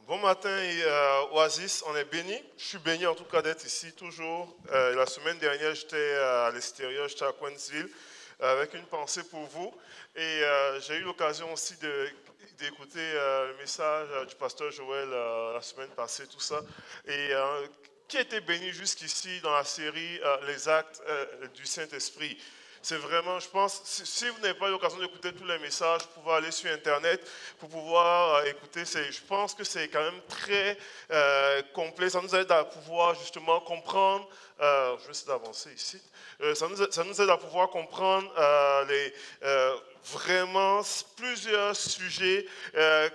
Bon matin, Oasis, on est béni. Je suis béni en tout cas d'être ici toujours. La semaine dernière, j'étais à l'extérieur, j'étais à Coinsville avec une pensée pour vous. Et j'ai eu l'occasion aussi d'écouter le message du pasteur Joël la semaine passée, tout ça. Et qui était béni jusqu'ici dans la série Les actes du Saint-Esprit. C'est vraiment, je pense, si vous n'avez pas eu l'occasion d'écouter tous les messages, vous pouvez aller sur Internet pour pouvoir écouter. Je pense que c'est quand même très complet. Ça nous aide à pouvoir justement comprendre, je vais essayer d'avancer ici, ça nous aide à pouvoir comprendre vraiment plusieurs sujets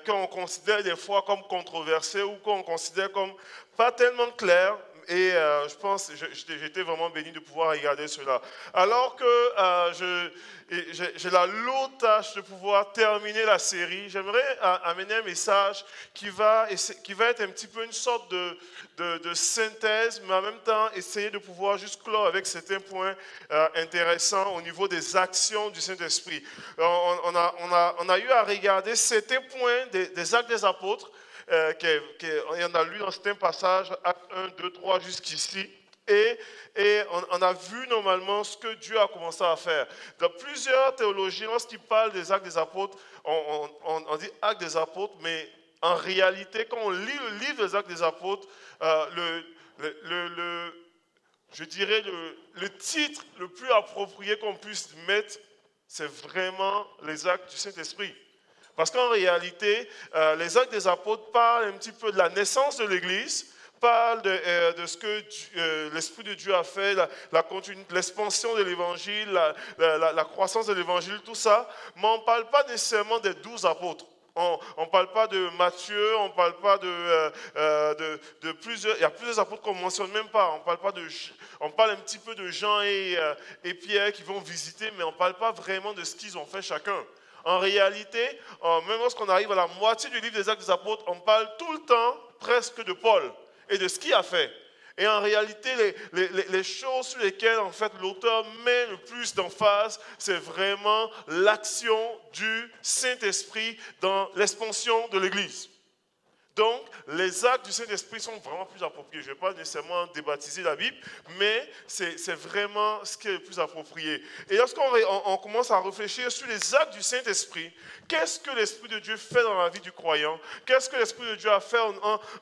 qu'on considère des fois comme controversés ou qu'on considère comme pas tellement clairs. Et je pense que j'étais vraiment béni de pouvoir regarder cela. Alors que j'ai la lourde tâche de pouvoir terminer la série, j'aimerais amener un message qui va être un petit peu une sorte de synthèse, mais en même temps essayer de pouvoir juste clore avec certains points intéressants au niveau des actions du Saint-Esprit. On a eu à regarder certains points des actes des apôtres. Il y en a lu dans certains passages, acte 1, 2, 3 jusqu'ici. Et on a vu normalement ce que Dieu a commencé à faire. Dans plusieurs théologies, lorsqu'ils parlent des actes des apôtres, on dit actes des apôtres, mais en réalité, quand on lit le livre des actes des apôtres, je dirais le titre le plus approprié qu'on puisse mettre, c'est vraiment les actes du Saint-Esprit. Parce qu'en réalité, les actes des apôtres parlent un petit peu de la naissance de l'Église, parlent de ce que l'Esprit de Dieu a fait, l'expansion de l'Évangile, la croissance de l'Évangile, tout ça. Mais on ne parle pas nécessairement des 12 apôtres. On ne parle pas de Matthieu, on ne parle pas de plusieurs. Il y a plusieurs apôtres qu'on ne mentionne même pas. On parle un petit peu de Jean et Pierre qui vont visiter, mais on ne parle pas vraiment de ce qu'ils ont fait chacun. En réalité, même lorsqu'on arrive à la moitié du livre des Actes des Apôtres, on parle tout le temps presque de Paul et de ce qu'il a fait. Et en réalité, les choses sur lesquelles en fait, l'auteur met le plus d'emphase, c'est vraiment l'action du Saint-Esprit dans l'expansion de l'Église. Donc, les actes du Saint-Esprit sont vraiment plus appropriés. Je ne vais pas nécessairement débaptiser la Bible, mais c'est vraiment ce qui est le plus approprié. Et lorsqu'on commence à réfléchir sur les actes du Saint-Esprit, qu'est-ce que l'Esprit de Dieu fait dans la vie du croyant? Qu'est-ce que l'Esprit de Dieu a fait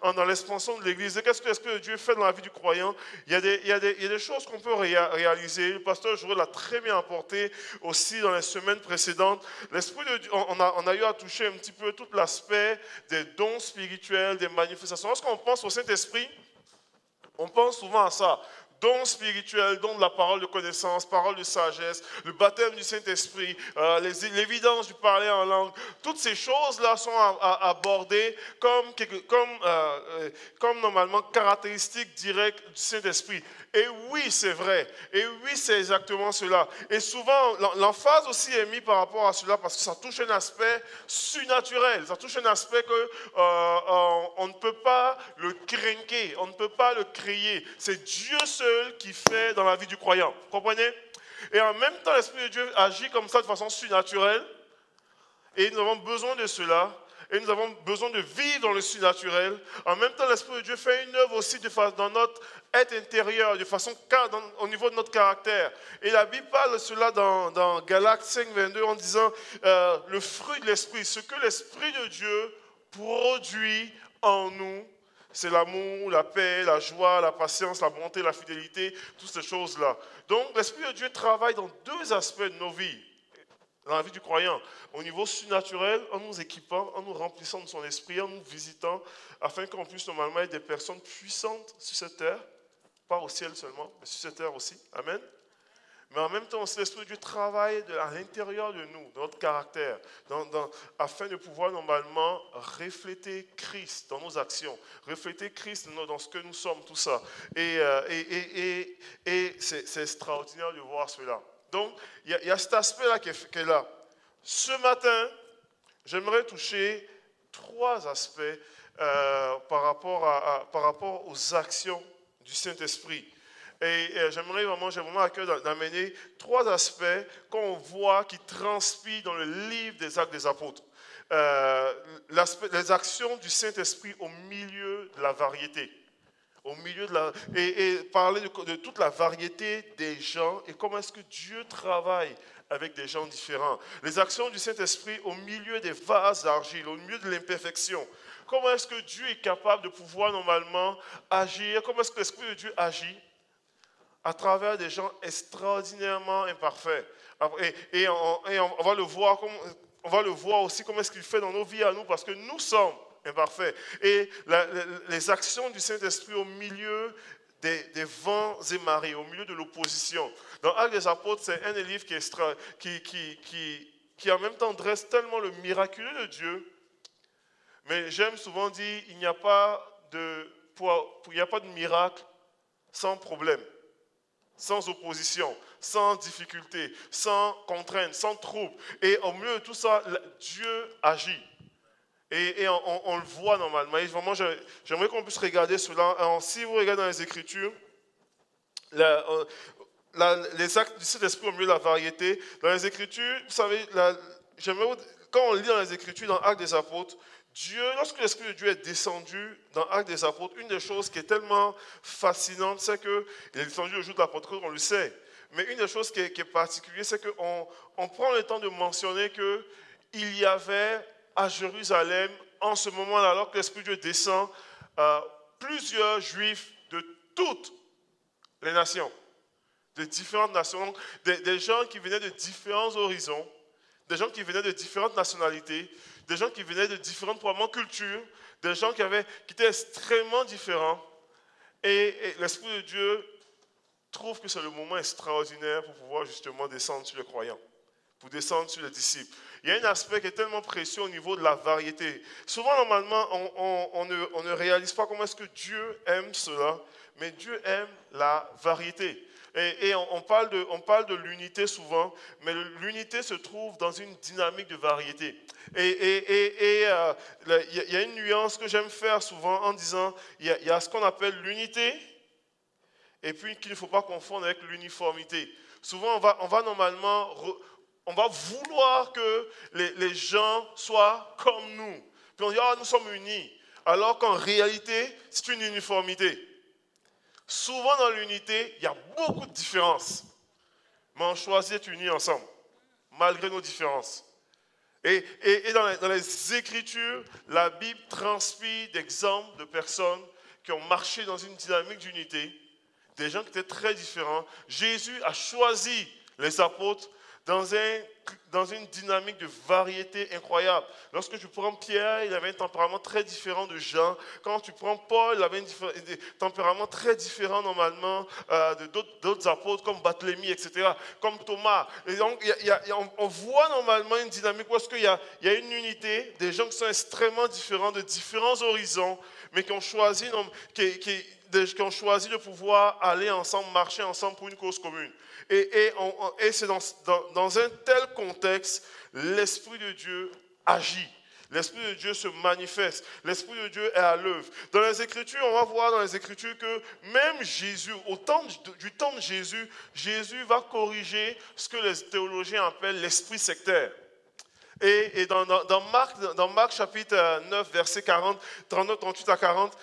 dans l'expansion de l'Église? Et qu'est-ce que l'Esprit de Dieu fait dans la vie du croyant? Il y a des choses qu'on peut réaliser. Le pasteur Joël l'a très bien apporté aussi dans les semaines précédentes. L'Esprit de Dieu, on a eu à toucher un petit peu tout l'aspect des dons spirituels, des manifestations. Lorsqu'on pense au Saint-Esprit, on pense souvent à ça. Dons spirituels, dons de la parole de connaissance, parole de sagesse, le baptême du Saint-Esprit, l'évidence du parler en langue. Toutes ces choses-là sont abordées comme normalement caractéristiques directes du Saint-Esprit. Et oui, c'est vrai. Et oui, c'est exactement cela. Et souvent, l'emphase aussi est mise par rapport à cela parce que ça touche un aspect surnaturel. Ça touche un aspect qu'on ne peut pas le craquer, on ne peut pas le créer. C'est Dieu seul qui fait dans la vie du croyant. Vous comprenez? Et en même temps, l'Esprit de Dieu agit comme ça de façon surnaturelle. Et nous avons besoin de cela. Et nous avons besoin de vivre dans le surnaturel. En même temps, l'Esprit de Dieu fait une œuvre aussi dans notre être intérieur, de façon au niveau de notre caractère. Et la Bible parle de cela dans Galates 5, 22 en disant le fruit de l'Esprit, ce que l'Esprit de Dieu produit en nous, c'est l'amour, la paix, la joie, la patience, la bonté, la fidélité, toutes ces choses-là. Donc, l'Esprit de Dieu travaille dans deux aspects de nos vies. Dans la vie du croyant, au niveau surnaturel, en nous équipant, en nous remplissant de son esprit, en nous visitant, afin qu'on puisse normalement être des personnes puissantes sur cette terre, pas au ciel seulement, mais sur cette terre aussi. Amen. Mais en même temps, l'Esprit de Dieu travaille à l'intérieur de nous, dans notre caractère, afin de pouvoir normalement refléter Christ dans nos actions, refléter Christ dans ce que nous sommes, tout ça. Et c'est extraordinaire de voir cela. Donc, il y a cet aspect-là qui est là. Ce matin, j'aimerais toucher trois aspects par rapport aux actions du Saint-Esprit. Et j'ai vraiment à cœur d'amener trois aspects qu'on voit qui transpirent dans le livre des Actes des Apôtres. les actions du Saint-Esprit au milieu de la variété. Au milieu de la, et parler de toute la variété des gens et comment est-ce que Dieu travaille avec des gens différents. Les actions du Saint-Esprit au milieu des vases d'argile, au milieu de l'imperfection. Comment est-ce que Dieu est capable de pouvoir normalement agir? Comment est-ce que l'Esprit de Dieu agit? À travers des gens extraordinairement imparfaits. Et on va le voir, on va le voir aussi comment est-ce qu'il fait dans nos vies à nous, parce que nous sommes imparfaits. Et les actions du Saint-Esprit au milieu des vents et marées, au milieu de l'opposition. Dans Actes des Apôtres, c'est un des livres qui en même temps dresse tellement le miraculeux de Dieu. Mais j'aime souvent dire, il n'y a pas de miracle sans problème, sans opposition, sans difficulté, sans contrainte, sans trouble. Et au milieu de tout ça, Dieu agit. Et on le voit normalement. Et vraiment, j'aimerais qu'on puisse regarder cela. Alors, si vous regardez dans les Écritures, les actes du Saint-Esprit au milieu de la variété, dans les Écritures, vous savez, quand on lit dans les Écritures, dans Actes des Apôtres, Dieu, lorsque l'Esprit de Dieu est descendu dans Actes des Apôtres, une des choses qui est tellement fascinante, c'est qu'il est descendu le jour de la Pentecôte, on le sait. Mais une des choses qui est particulière, c'est qu'on prend le temps de mentionner qu'il y avait à Jérusalem, en ce moment-là, alors que l'Esprit de Dieu descend, plusieurs Juifs de toutes les nations, de différentes nations, donc des gens qui venaient de différents horizons, des gens qui venaient de différentes nationalités, des gens qui venaient de différentes probablement cultures, des gens qui étaient extrêmement différents. Et l'Esprit de Dieu trouve que c'est le moment extraordinaire pour pouvoir justement descendre sur les croyants, pour descendre sur les disciples. Il y a un aspect qui est tellement précieux au niveau de la variété. Souvent, normalement, on ne réalise pas comment est-ce que Dieu aime cela, mais Dieu aime la variété. Et on parle de l'unité souvent, mais l'unité se trouve dans une dynamique de variété. Et il y a une nuance que j'aime faire souvent en disant, il y a ce qu'on appelle l'unité, et puis qu'il ne faut pas confondre avec l'uniformité. Souvent, on va vouloir que les gens soient comme nous. Puis on dit, nous sommes unis. Alors qu'en réalité, c'est une uniformité. Souvent dans l'unité, il y a beaucoup de différences. Mais on choisit d'être unis ensemble, malgré nos différences. Et dans les Écritures, la Bible transpire d'exemples de personnes qui ont marché dans une dynamique d'unité, des gens qui étaient très différents. Jésus a choisi les apôtres dans une dynamique de variété incroyable. Lorsque tu prends Pierre, il avait un tempérament très différent de Jean. Quand tu prends Paul, il avait un tempérament très différent normalement d'autres apôtres comme Barthélemy, etc., comme Thomas. Et donc, on voit normalement une dynamique où est-ce qu'il y a une unité, des gens qui sont extrêmement différents, de différents horizons, mais qui ont choisi de pouvoir aller ensemble, marcher ensemble pour une cause commune. Et c'est dans un tel contexte, l'Esprit de Dieu agit. L'Esprit de Dieu se manifeste. L'Esprit de Dieu est à l'œuvre. Dans les Écritures, on va voir dans les Écritures que même Jésus, du temps de Jésus, Jésus va corriger ce que les théologiens appellent l'esprit sectaire. Et dans Marc chapitre 9, versets 39, 38 à 40,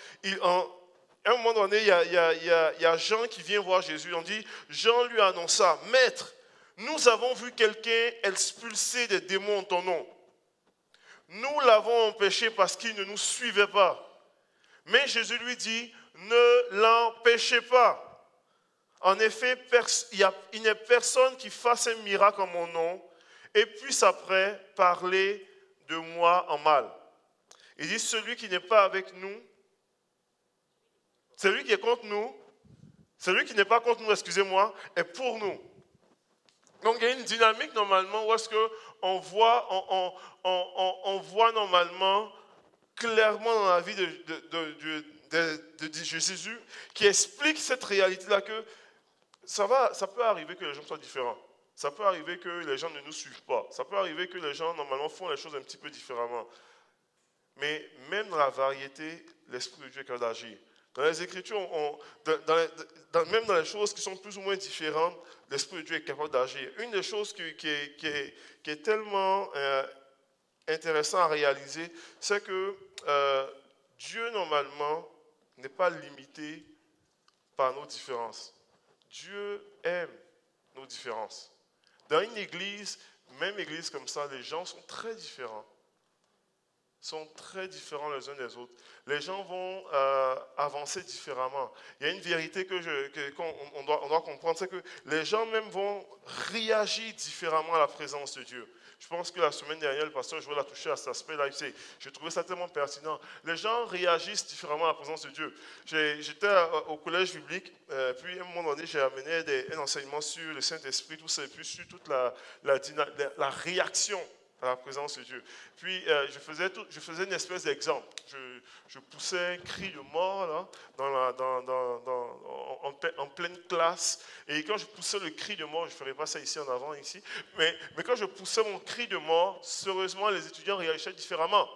à un moment donné, il y a Jean qui vient voir Jésus. On dit, Jean lui annonça, « Maître, nous avons vu quelqu'un expulser des démons en ton nom. Nous l'avons empêché parce qu'il ne nous suivait pas. » Mais Jésus lui dit, « Ne l'empêchez pas. En effet, il n'y a personne qui fasse un miracle en mon nom et puisse après parler de moi en mal. » Il dit, celui qui n'est pas avec nous, celui qui est contre nous, celui qui n'est pas contre nous, excusez-moi, est pour nous. Donc il y a une dynamique normalement où est-ce qu'on voit, on voit normalement clairement dans la vie de Jésus qui explique cette réalité-là que ça peut arriver que les gens soient différents. Ça peut arriver que les gens ne nous suivent pas. Ça peut arriver que les gens normalement font les choses un petit peu différemment. Mais même dans la variété, l'Esprit de Dieu est capable d'agir. Dans les Écritures, même dans les choses qui sont plus ou moins différentes, l'Esprit de Dieu est capable d'agir. Une des choses qui est tellement intéressant à réaliser, c'est que Dieu, normalement, n'est pas limité par nos différences. Dieu aime nos différences. Dans une église, même église comme ça, les gens sont très différents. Sont très différents les uns des autres. Les gens vont avancer différemment. Il y a une vérité qu'on doit comprendre, c'est que les gens même vont réagir différemment à la présence de Dieu. Je pense que la semaine dernière, le pasteur Joël a touché à cet aspect-là. J'ai trouvé ça tellement pertinent. Les gens réagissent différemment à la présence de Dieu. J'étais au collège biblique, puis à un moment donné, j'ai amené un enseignement sur le Saint-Esprit, tout ça, et puis sur toute la réaction à la présence de Dieu. Puis je faisais une espèce d'exemple. Je poussais un cri de mort là, en pleine classe. Et quand je poussais le cri de mort, je ne ferai pas ça ici en avant, ici, mais quand je poussais mon cri de mort, sérieusement, les étudiants réagissaient différemment.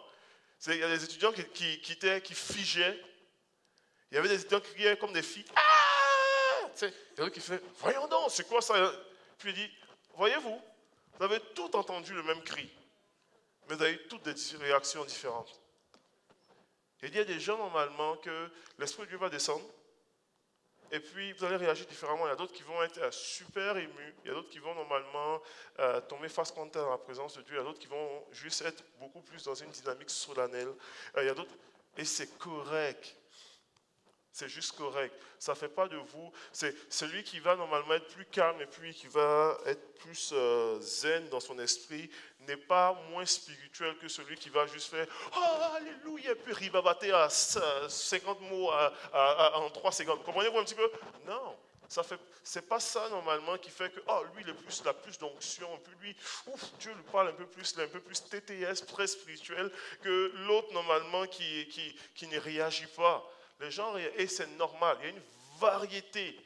Il y a des étudiants qui figeaient. Il y avait des étudiants qui criaient comme des filles. Ah! Il y a d'autres qui faisaient, voyons donc, c'est quoi ça? Puis il dit, voyez-vous, vous avez tout entendu le même cri, mais vous avez eu toutes des réactions différentes. Il y a des gens normalement que l'Esprit de Dieu va descendre, et puis vous allez réagir différemment. Il y a d'autres qui vont être super émus, il y a d'autres qui vont normalement tomber face contre la présence de Dieu, il y a d'autres qui vont juste être beaucoup plus dans une dynamique solennelle. Il y a d'autres, et c'est correct. C'est juste correct. Ça ne fait pas de vous. C'est celui qui va normalement être plus calme et puis qui va être plus zen dans son esprit n'est pas moins spirituel que celui qui va juste faire « Oh, alléluia » puis ribabater à 50 mots en 3 secondes. Comprenez-vous un petit peu? Non. C'est pas ça normalement qui fait que lui il a plus d'onction, puis lui, Dieu lui parle un peu plus, il est un peu plus TTS, très spirituel que l'autre normalement qui ne réagit pas. Les gens, et c'est normal, il y a une variété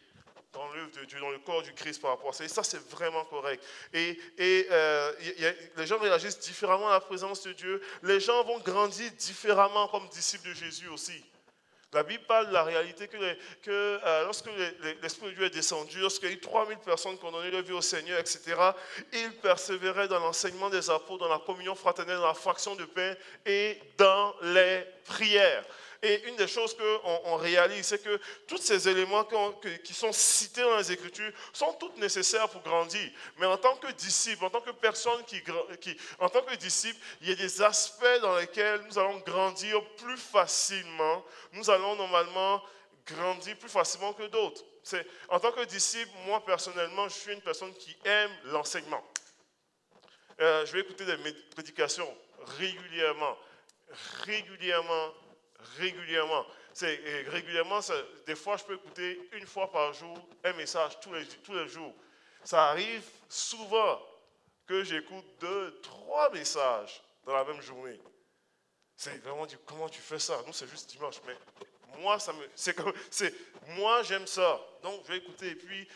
dans l'œuvre de Dieu, dans le corps du Christ par rapport à ça. Et ça, c'est vraiment correct. Les gens réagissent différemment à la présence de Dieu. Les gens vont grandir différemment comme disciples de Jésus aussi. La Bible parle de la réalité que lorsque l'Esprit de Dieu est descendu, lorsqu'il y a eu 3000 personnes qui ont donné leur vie au Seigneur, etc., ils persévéraient dans l'enseignement des apôtres, dans la communion fraternelle, dans la fraction de pain et dans les prières. Et une des choses qu'on réalise, c'est que tous ces éléments qui sont cités dans les Écritures sont toutes nécessaires pour grandir. Mais en tant que disciple, en tant que personne en tant que disciple, il y a des aspects dans lesquels nous allons grandir plus facilement. Nous allons normalement grandir plus facilement que d'autres. En tant que disciple, moi personnellement, je suis une personne qui aime l'enseignement. Je vais écouter des prédications régulièrement. Régulièrement. Des fois, je peux écouter une fois par jour un message tous les jours. Ça arrive souvent que j'écoute 2, 3 messages dans la même journée. C'est vraiment dit, comment tu fais ça? Nous, c'est juste dimanche, mais moi, j'aime ça. Donc, je vais écouter. Et puis,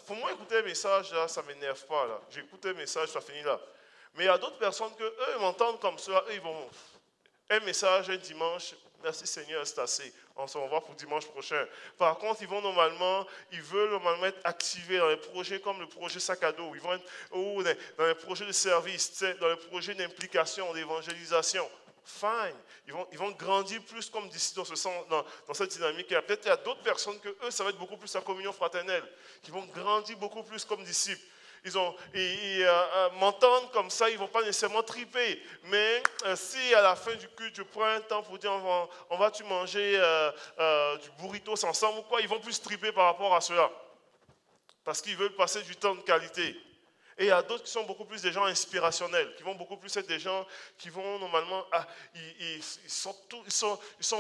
pour moi, écouter un message, là, ça ne m'énerve pas. Là. J'écoute un message, ça finit là. Mais il y a d'autres personnes que eux m'entendent comme ça. Eux, ils vont... Un message un dimanche, merci Seigneur, c'est assez. On se revoit pour dimanche prochain. Par contre, ils veulent normalement être activés dans les projets comme le projet sac à dos. Ils vont être dans les projets de service, dans les projets d'implication, d'évangélisation. Fine. Ils vont grandir plus comme disciples dans cette dynamique. Peut-être qu'il y a d'autres personnes que eux, ça va être beaucoup plus la communion fraternelle, qui vont grandir beaucoup plus comme disciples. Ils m'entendent comme ça, ils ne vont pas nécessairement triper. Mais si à la fin du culte, je prends un temps pour dire on va-tu manger du burritos ensemble ou quoi, ils vont plus triper par rapport à cela. Parce qu'ils veulent passer du temps de qualité. Et il y a d'autres qui sont beaucoup plus des gens inspirationnels, qui vont beaucoup plus être des gens qui vont normalement, ils sont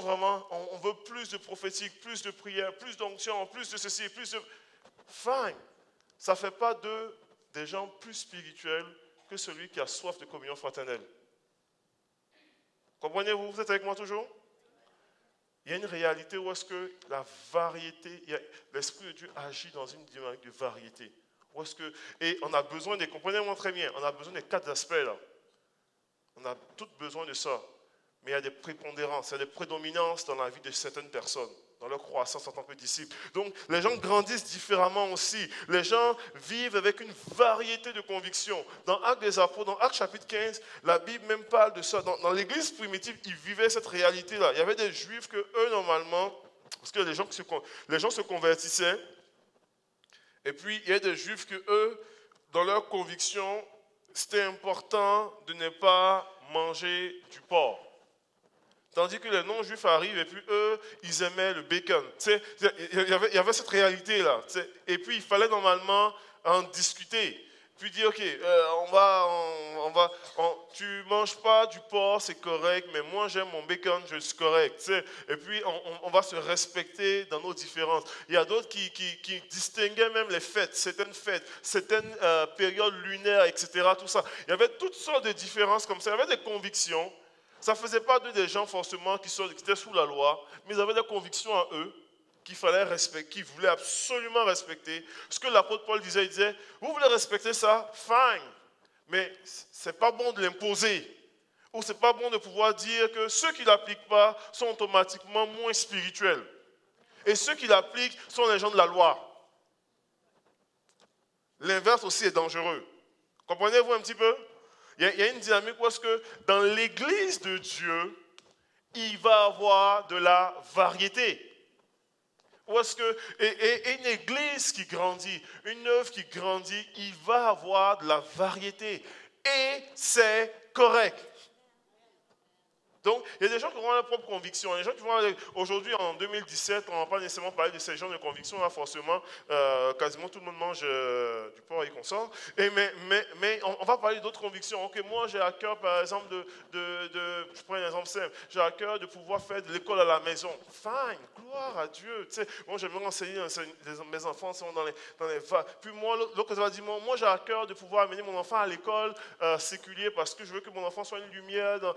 vraiment, on veut plus de prophétique, plus de prière, plus d'onction, plus de ceci, plus de... Fine. Ça ne fait pas d'eux des gens plus spirituels que celui qui a soif de communion fraternelle. Comprenez-vous? Vous êtes avec moi toujours? Il y a une réalité où est-ce que la variété, l'Esprit de Dieu agit dans une dynamique de variété. Et on a besoin comprenez-moi très bien, on a besoin des 4 aspects là. On a tous besoin de ça. mais il y a des prépondérances, il y a des prédominances dans la vie de certaines personnes, dans leur croissance en tant que disciples. Donc, les gens grandissent différemment aussi. Les gens vivent avec une variété de convictions. Dans Actes des Apôtres, dans Actes chapitre 15, la Bible même parle de ça. Dans l'église primitive, ils vivaient cette réalité-là. Il y avait des juifs que eux, normalement, parce que les gens se convertissaient, et puis il y a des juifs que eux, dans leurs convictions, c'était important de ne pas manger du porc. Tandis que les non-juifs arrivent et puis eux, ils aimaient le bacon. Il y avait cette réalité-là. Et puis il fallait normalement en discuter. Puis dire, ok, tu ne manges pas du porc, c'est correct, mais moi j'aime mon bacon, je suis correct. Et puis on va se respecter dans nos différences. Il y a d'autres qui distinguaient même les fêtes, certaines périodes lunaires, etc. Tout ça. Il y avait toutes sortes de différences comme ça. Il y avait des convictions. Ça ne faisait pas d'eux des gens forcément qui étaient sous la loi, mais ils avaient des convictions en eux qu'il fallait respecter, qu'ils voulaient absolument respecter. Ce que l'apôtre Paul disait, il disait, vous voulez respecter ça, fine, mais ce n'est pas bon de l'imposer. Ou ce n'est pas bon de pouvoir dire que ceux qui ne l'appliquent pas sont automatiquement moins spirituels. Et ceux qui l'appliquent sont les gens de la loi. L'inverse aussi est dangereux. Comprenez-vous un petit peu? Il y a une dynamique où est-ce que dans l'église de Dieu, il va avoir de la variété. Où est-ce que, et une église qui grandit, une œuvre qui grandit, il va avoir de la variété. Et c'est correct. Donc, il y a des gens qui ont leurs propres convictions. Il y a des gens qui vont, aujourd'hui, en 2017, on ne va pas nécessairement parler de ces genres de convictions, là, forcément. Quasiment tout le monde mange du porc et consort. Mais on va parler d'autres convictions. Ok, moi, j'ai à cœur, par exemple, je prends un exemple simple, j'ai à cœur de pouvoir faire de l'école à la maison. Fine, gloire à Dieu. Tu sais, moi, j'aimerais enseigner, mes enfants sont dans les Puis moi, l'autre va dire, moi, j'ai à cœur de pouvoir amener mon enfant à l'école séculière parce que je veux que mon enfant soit une lumière dans...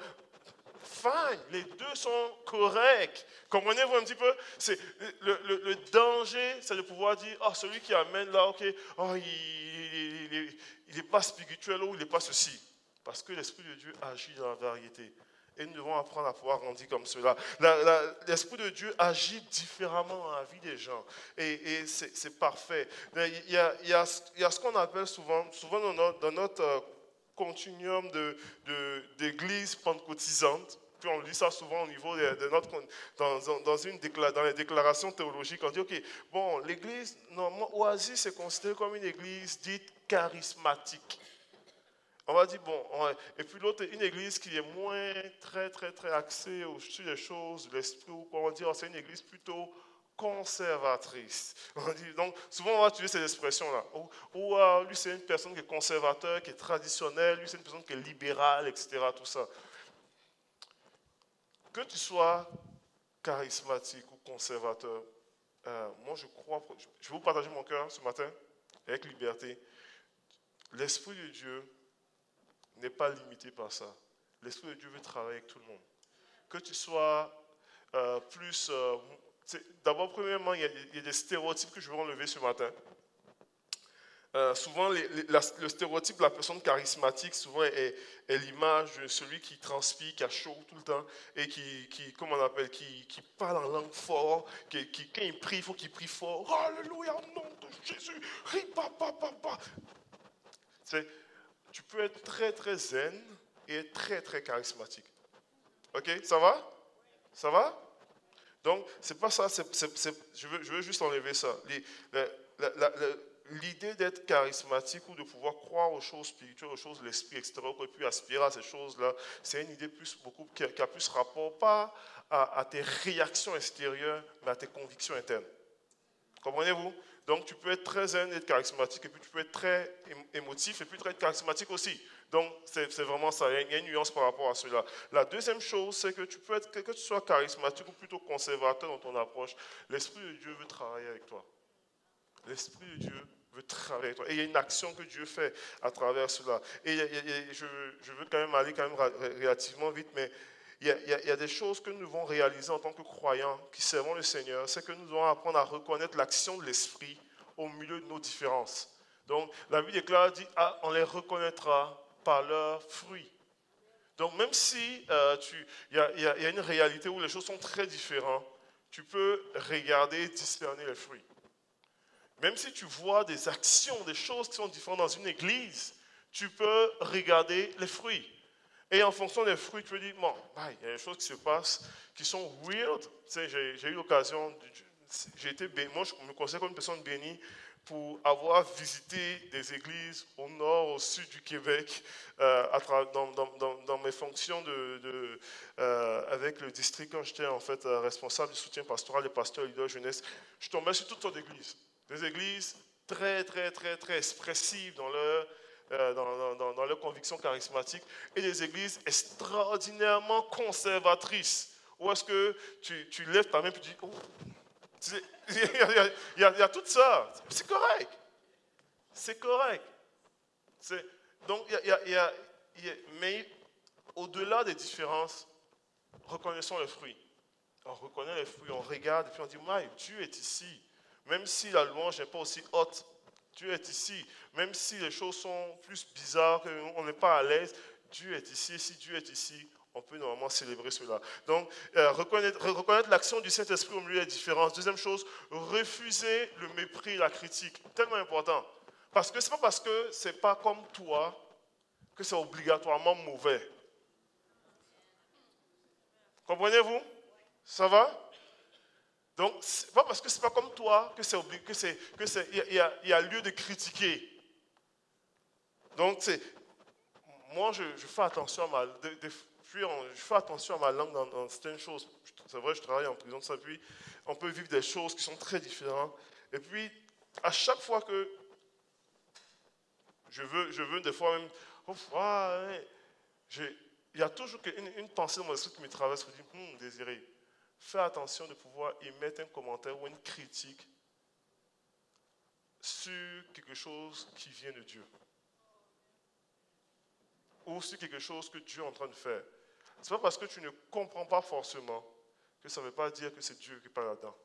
Fine, les deux sont corrects. Comprenez-vous un petit peu? C'est, le danger, c'est de pouvoir dire, celui qui amène là, ok, il n'est pas spirituel ou il n'est pas ceci. Parce que l'Esprit de Dieu agit dans la variété. Et nous devons apprendre à pouvoir grandir comme cela. L'Esprit de Dieu agit différemment dans la vie des gens. Et c'est parfait. Il y a ce qu'on appelle souvent dans notre continuum d'église pentecôtisante. Puis on lit ça souvent au niveau de notre, dans les déclarations théologiques. On dit, ok, bon, l'église, normalement, Oasis est considérée comme une église dite charismatique. On va dire, bon, et puis l'autre, une église qui est moins très axée sur les choses de l'esprit, ou on va dire, c'est une église plutôt conservatrice. Donc, souvent, on va utiliser ces expressions-là. Ou lui, c'est une personne qui est conservateur, qui est traditionnelle, lui, c'est une personne qui est libérale, etc., tout ça. Que tu sois charismatique ou conservateur, moi, je crois, je vais vous partager mon cœur ce matin, avec liberté. L'Esprit de Dieu n'est pas limité par ça. L'Esprit de Dieu veut travailler avec tout le monde. Que tu sois plus... d'abord, premièrement, il y a des stéréotypes que je veux enlever ce matin. Souvent, le stéréotype de la personne charismatique, souvent, est l'image de celui qui transpire, qui a chaud tout le temps, et comment on appelle, qui parle en langue fort, quand il prie, il faut qu'il prie fort. Alléluia, au nom de Jésus. Tu peux être très zen et être très charismatique. Ok, ça va? Ça va? Donc, c'est pas ça, je veux juste enlever ça. L'idée d'être charismatique ou de pouvoir croire aux choses spirituelles, aux choses de l'esprit, etc., et puis aspirer à ces choses-là, c'est une idée qui a plus rapport, pas à tes réactions extérieures, mais à tes convictions internes. Comprenez-vous? Donc, tu peux être très zen et être charismatique, et puis tu peux être très émotif, et puis très charismatique aussi. Donc, c'est vraiment ça. Il y a une nuance par rapport à cela. La deuxième chose, c'est que que tu sois charismatique ou plutôt conservateur dans ton approche, l'Esprit de Dieu veut travailler avec toi. L'Esprit de Dieu veut travailler avec toi. Et il y a une action que Dieu fait à travers cela. Et je veux quand même aller relativement vite, mais il y a des choses que nous devons réaliser en tant que croyants qui servons le Seigneur. C'est que nous devons apprendre à reconnaître l'action de l'Esprit au milieu de nos différences. Donc, la Bible déclare, dit, on les reconnaîtra par leurs fruits. Donc même si y a une réalité où les choses sont très différentes, tu peux regarder et discerner les fruits. Même si tu vois des actions, des choses qui sont différentes dans une église, tu peux regarder les fruits. Et en fonction des fruits, tu peux dire, bon, il y a des choses qui se passent qui sont weird. Tu sais, j'ai eu l'occasion, j'ai été béni, moi je me considère comme une personne bénie pour avoir visité des églises au nord, au sud du Québec, dans mes fonctions avec le district, quand j'étais en fait responsable du soutien pastoral des pasteurs leaders jeunesse, je tombais sur toutes sortes d'églises. Des églises très, très, très, très expressives dans leurs convictions charismatiques et des églises extraordinairement conservatrices. Où est-ce que tu lèves ta main et tu dis, oh, il y a tout ça. C'est correct. C'est correct. Donc, mais au-delà des différences, reconnaissons les fruits. On reconnaît les fruits, on regarde et puis on dit, Dieu est ici. Même si la louange n'est pas aussi haute, Dieu est ici. Même si les choses sont plus bizarres, qu'on n'est pas à l'aise, Dieu est ici. Et si Dieu est ici, on peut normalement célébrer cela. Donc, reconnaître l'action du Saint-Esprit au milieu des différences. Deuxième chose, refuser le mépris et la critique. Tellement important. Parce que ce n'est pas parce que ce n'est pas comme toi que c'est obligatoirement mauvais. Comprenez-vous? Ça va? Donc, ce n'est pas parce que ce n'est pas comme toi que il y a lieu de critiquer. Donc, moi, je fais attention à je fais attention à ma langue dans certaines choses. C'est vrai, je travaille en prison de ça, puis on peut vivre des choses qui sont très différentes. Et puis, à chaque fois que je veux des fois même, il y a toujours une pensée dans mon esprit qui me traverse, qui me dit, Désiré, fais attention de pouvoir émettre un commentaire ou une critique sur quelque chose qui vient de Dieu. Ou sur quelque chose que Dieu est en train de faire. Ce n'est pas parce que tu ne comprends pas forcément que ça ne veut pas dire que c'est Dieu qui parle là-dedans.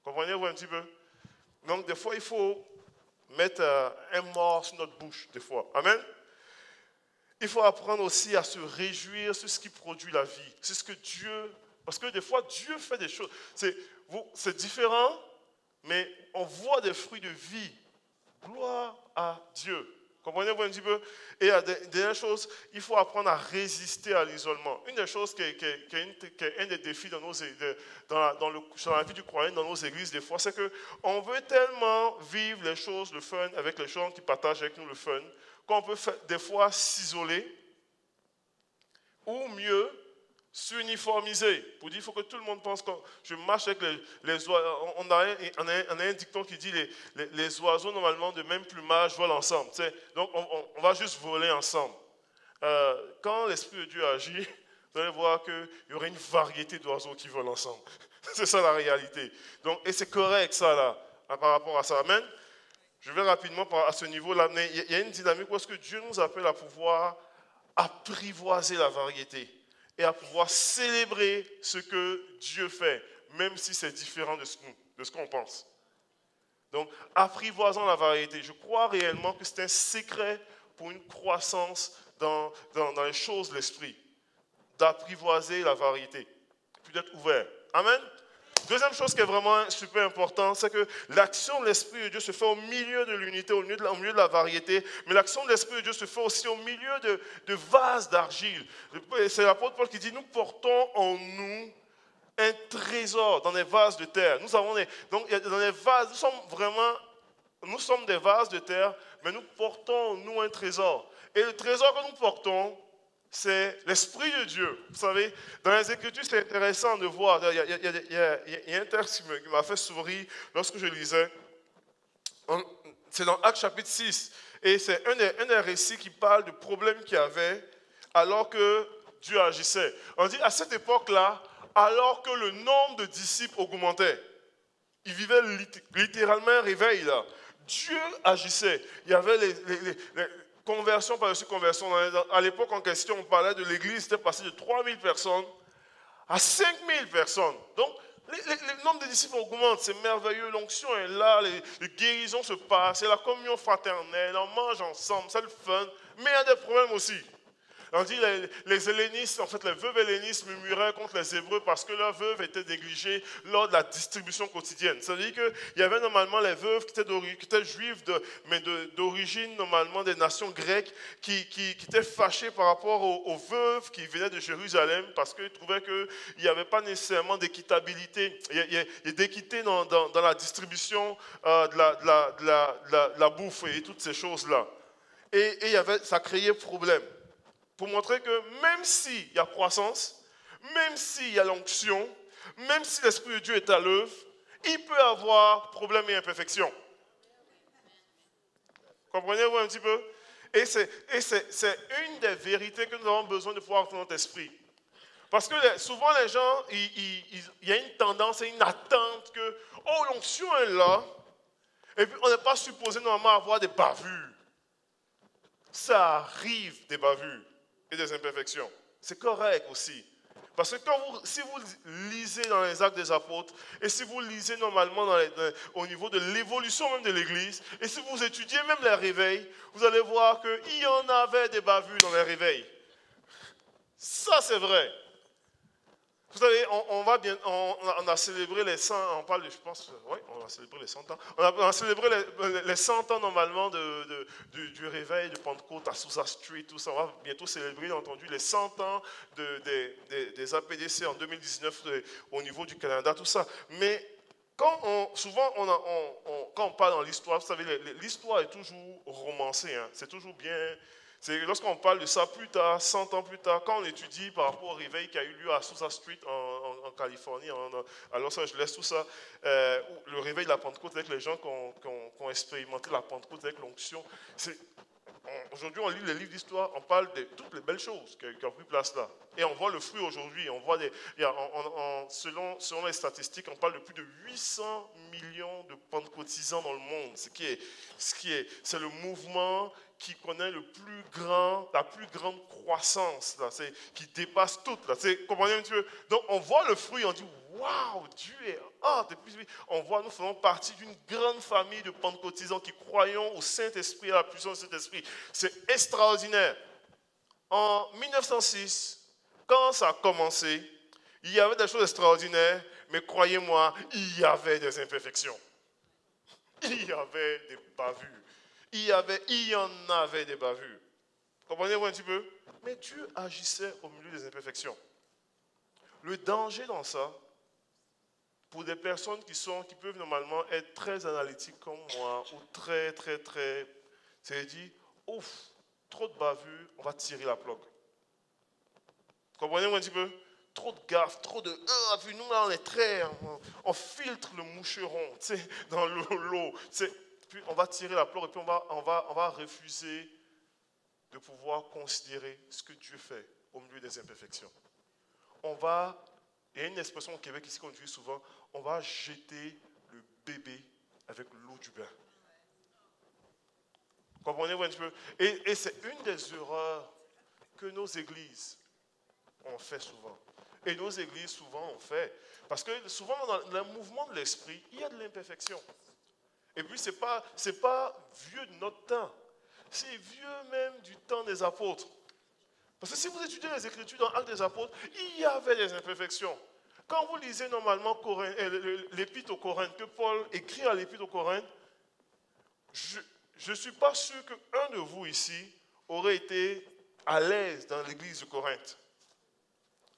Comprenez-vous un petit peu? Donc, des fois, il faut mettre un mort sur notre bouche, des fois. Amen? Il faut apprendre aussi à se réjouir sur ce qui produit la vie. C'est ce que Dieu... Parce que des fois, Dieu fait des choses. C'est différent, mais on voit des fruits de vie. Gloire à Dieu. Comprenez-vous un petit peu? Et dernière chose, il faut apprendre à résister à l'isolement. Une des choses qui est un des défis dans la vie du croyant, dans nos églises, des fois, c'est qu'on veut tellement vivre les choses, le fun, avec les gens qui partagent avec nous le fun, qu'on peut des fois s'isoler, ou mieux, s'uniformiser. Pour dire, il faut que tout le monde pense que je marche avec les oiseaux. On a un dicton qui dit les oiseaux, normalement, de même plumage, volent ensemble. Donc, on va juste voler ensemble. Quand l'Esprit de Dieu agit, vous allez voir qu'il y aura une variété d'oiseaux qui volent ensemble. C'est ça la réalité. Donc, et c'est correct, ça, là, par rapport à ça. Amen. Je vais rapidement à ce niveau-là. Mais il y a une dynamique où est-ce que Dieu nous appelle à pouvoir apprivoiser la variété et à pouvoir célébrer ce que Dieu fait, même si c'est différent de ce qu'on pense. Donc, apprivoisant la variété. Je crois réellement que c'est un secret pour une croissance dans les choses de l'esprit, d'apprivoiser la variété, puis d'être ouvert. Amen. Deuxième chose qui est vraiment super importante, c'est que l'action de l'Esprit de Dieu se fait au milieu de l'unité, au milieu de la variété, mais l'action de l'Esprit de Dieu se fait aussi au milieu de vases d'argile. C'est l'apôtre Paul qui dit, nous portons en nous un trésor dans des vases de terre. Nous avons donc dans les vases, nous sommes des vases de terre, mais nous portons en nous un trésor. Et le trésor que nous portons, c'est l'Esprit de Dieu. Vous savez, dans les Écritures, c'est intéressant de voir. Il y a un texte qui m'a fait sourire lorsque je lisais. C'est dans Actes chapitre 6. Et c'est un des récits qui parle du problème qu'il y avait alors que Dieu agissait. On dit à cette époque-là, alors que le nombre de disciples augmentait, ils vivaient littéralement un réveil là. Dieu agissait. Il y avait les conversion par-dessus conversion. À l'époque en question, on parlait de l'église, c'était passé de 3000 personnes à 5000 personnes. Donc, le nombre de disciples augmente, c'est merveilleux. L'onction est là, les guérisons se passent, c'est la communion fraternelle, on mange ensemble, c'est le fun. Mais il y a des problèmes aussi. On dit les hellénistes, en fait les veuves hellénistes murmuraient contre les Hébreux parce que leurs veuves étaient négligées lors de la distribution quotidienne. Ça veut dire qu'il y avait normalement les veuves qui étaient juives, mais d'origine normalement des nations grecques, qui étaient fâchées par rapport aux veuves qui venaient de Jérusalem parce qu'ils trouvaient qu'il n'y avait pas nécessairement d'équitabilité, d'équité dans la distribution de la bouffe et toutes ces choses-là. Et ça créait problème. Pour montrer que même s'il y a croissance, même s'il y a l'onction, même si l'Esprit de Dieu est à l'œuvre, il peut y avoir problème et imperfection. Comprenez-vous un petit peu? Et c'est une des vérités que nous avons besoin de pouvoir dans notre esprit. Parce que souvent les gens, il y a une tendance et une attente que, oh, l'onction est là, et puis on n'est pas supposé normalement avoir des bavures. Ça arrive des bavures et des imperfections. C'est correct aussi. Parce que si vous lisez dans les Actes des Apôtres, et si vous lisez normalement au niveau de l'évolution même de l'Église, et si vous étudiez même les réveils, vous allez voir qu'il y en avait des bavures dans les réveils. Ça, c'est vrai. Vous savez, on a célébré les 100, on parle de, je pense, oui, on a célébré les 100 ans. On a célébré les 100 ans normalement du réveil de Pentecôte à Sousa Street, tout ça. On va bientôt célébrer, bien entendu, les 100 ans des APDC en 2019 au niveau du Canada, tout ça. Mais souvent, quand on parle dans l'histoire, vous savez, l'histoire est toujours romancée, hein, c'est toujours bien. Lorsqu'on parle de ça plus tard, 100 ans plus tard, quand on étudie par rapport au réveil qui a eu lieu à Sousa Street en Californie, à Los Angeles, tout ça, le réveil de la Pentecôte avec les gens qui ont expérimenté la Pentecôte avec l'onction. Aujourd'hui, on lit les livres d'histoire, on parle de toutes les belles choses qui ont pris place là. Et on voit le fruit aujourd'hui. On voit selon les statistiques, on parle de plus de 800 millions de pentecôtisants dans le monde. C'est le mouvement qui connaît la plus grande croissance, là, qui dépasse toute. Là, comprenez un petit peu? Donc on voit le fruit, on dit waouh, Dieu est on voit, nous faisons partie d'une grande famille de pentecôtisants qui croyons au Saint-Esprit, à la puissance du Saint-Esprit. C'est extraordinaire. En 1906, quand ça a commencé, il y avait des choses extraordinaires, mais croyez-moi, il y avait des imperfections. Il y avait des bavures. Il y en avait des bavures. Comprenez-vous un petit peu? Mais Dieu agissait au milieu des imperfections. Le danger dans ça, pour des personnes qui peuvent normalement être très analytiques comme moi, ou très, c'est-à-dire, ouf, trop de bavures, on va tirer la plug. Comprenez-vous un petit peu? Trop de gaffe, trop de... nous là on est très... On filtre le moucheron, tu sais, dans l'eau. Puis on va tirer la plug et puis on va refuser de pouvoir considérer ce que Dieu fait au milieu des imperfections. Il y a une expression au Québec ici qu'on utilise souvent, on va jeter le bébé avec l'eau du bain. Comprenez-vous un petit peu? Et c'est une des erreurs que nos églises ont fait souvent. Et nos églises souvent ont fait. Parce que souvent dans le mouvement de l'esprit, il y a de l'imperfection. Et puis c'est pas vieux de notre temps. C'est vieux même du temps des apôtres. Parce que si vous étudiez les Écritures dans l'Acte des Apôtres, il y avait des imperfections. Quand vous lisez normalement l'Épître aux Corinthes, que Paul écrit à l'Épître aux Corinthes, je ne suis pas sûr qu'un de vous ici aurait été à l'aise dans l'église de Corinthe,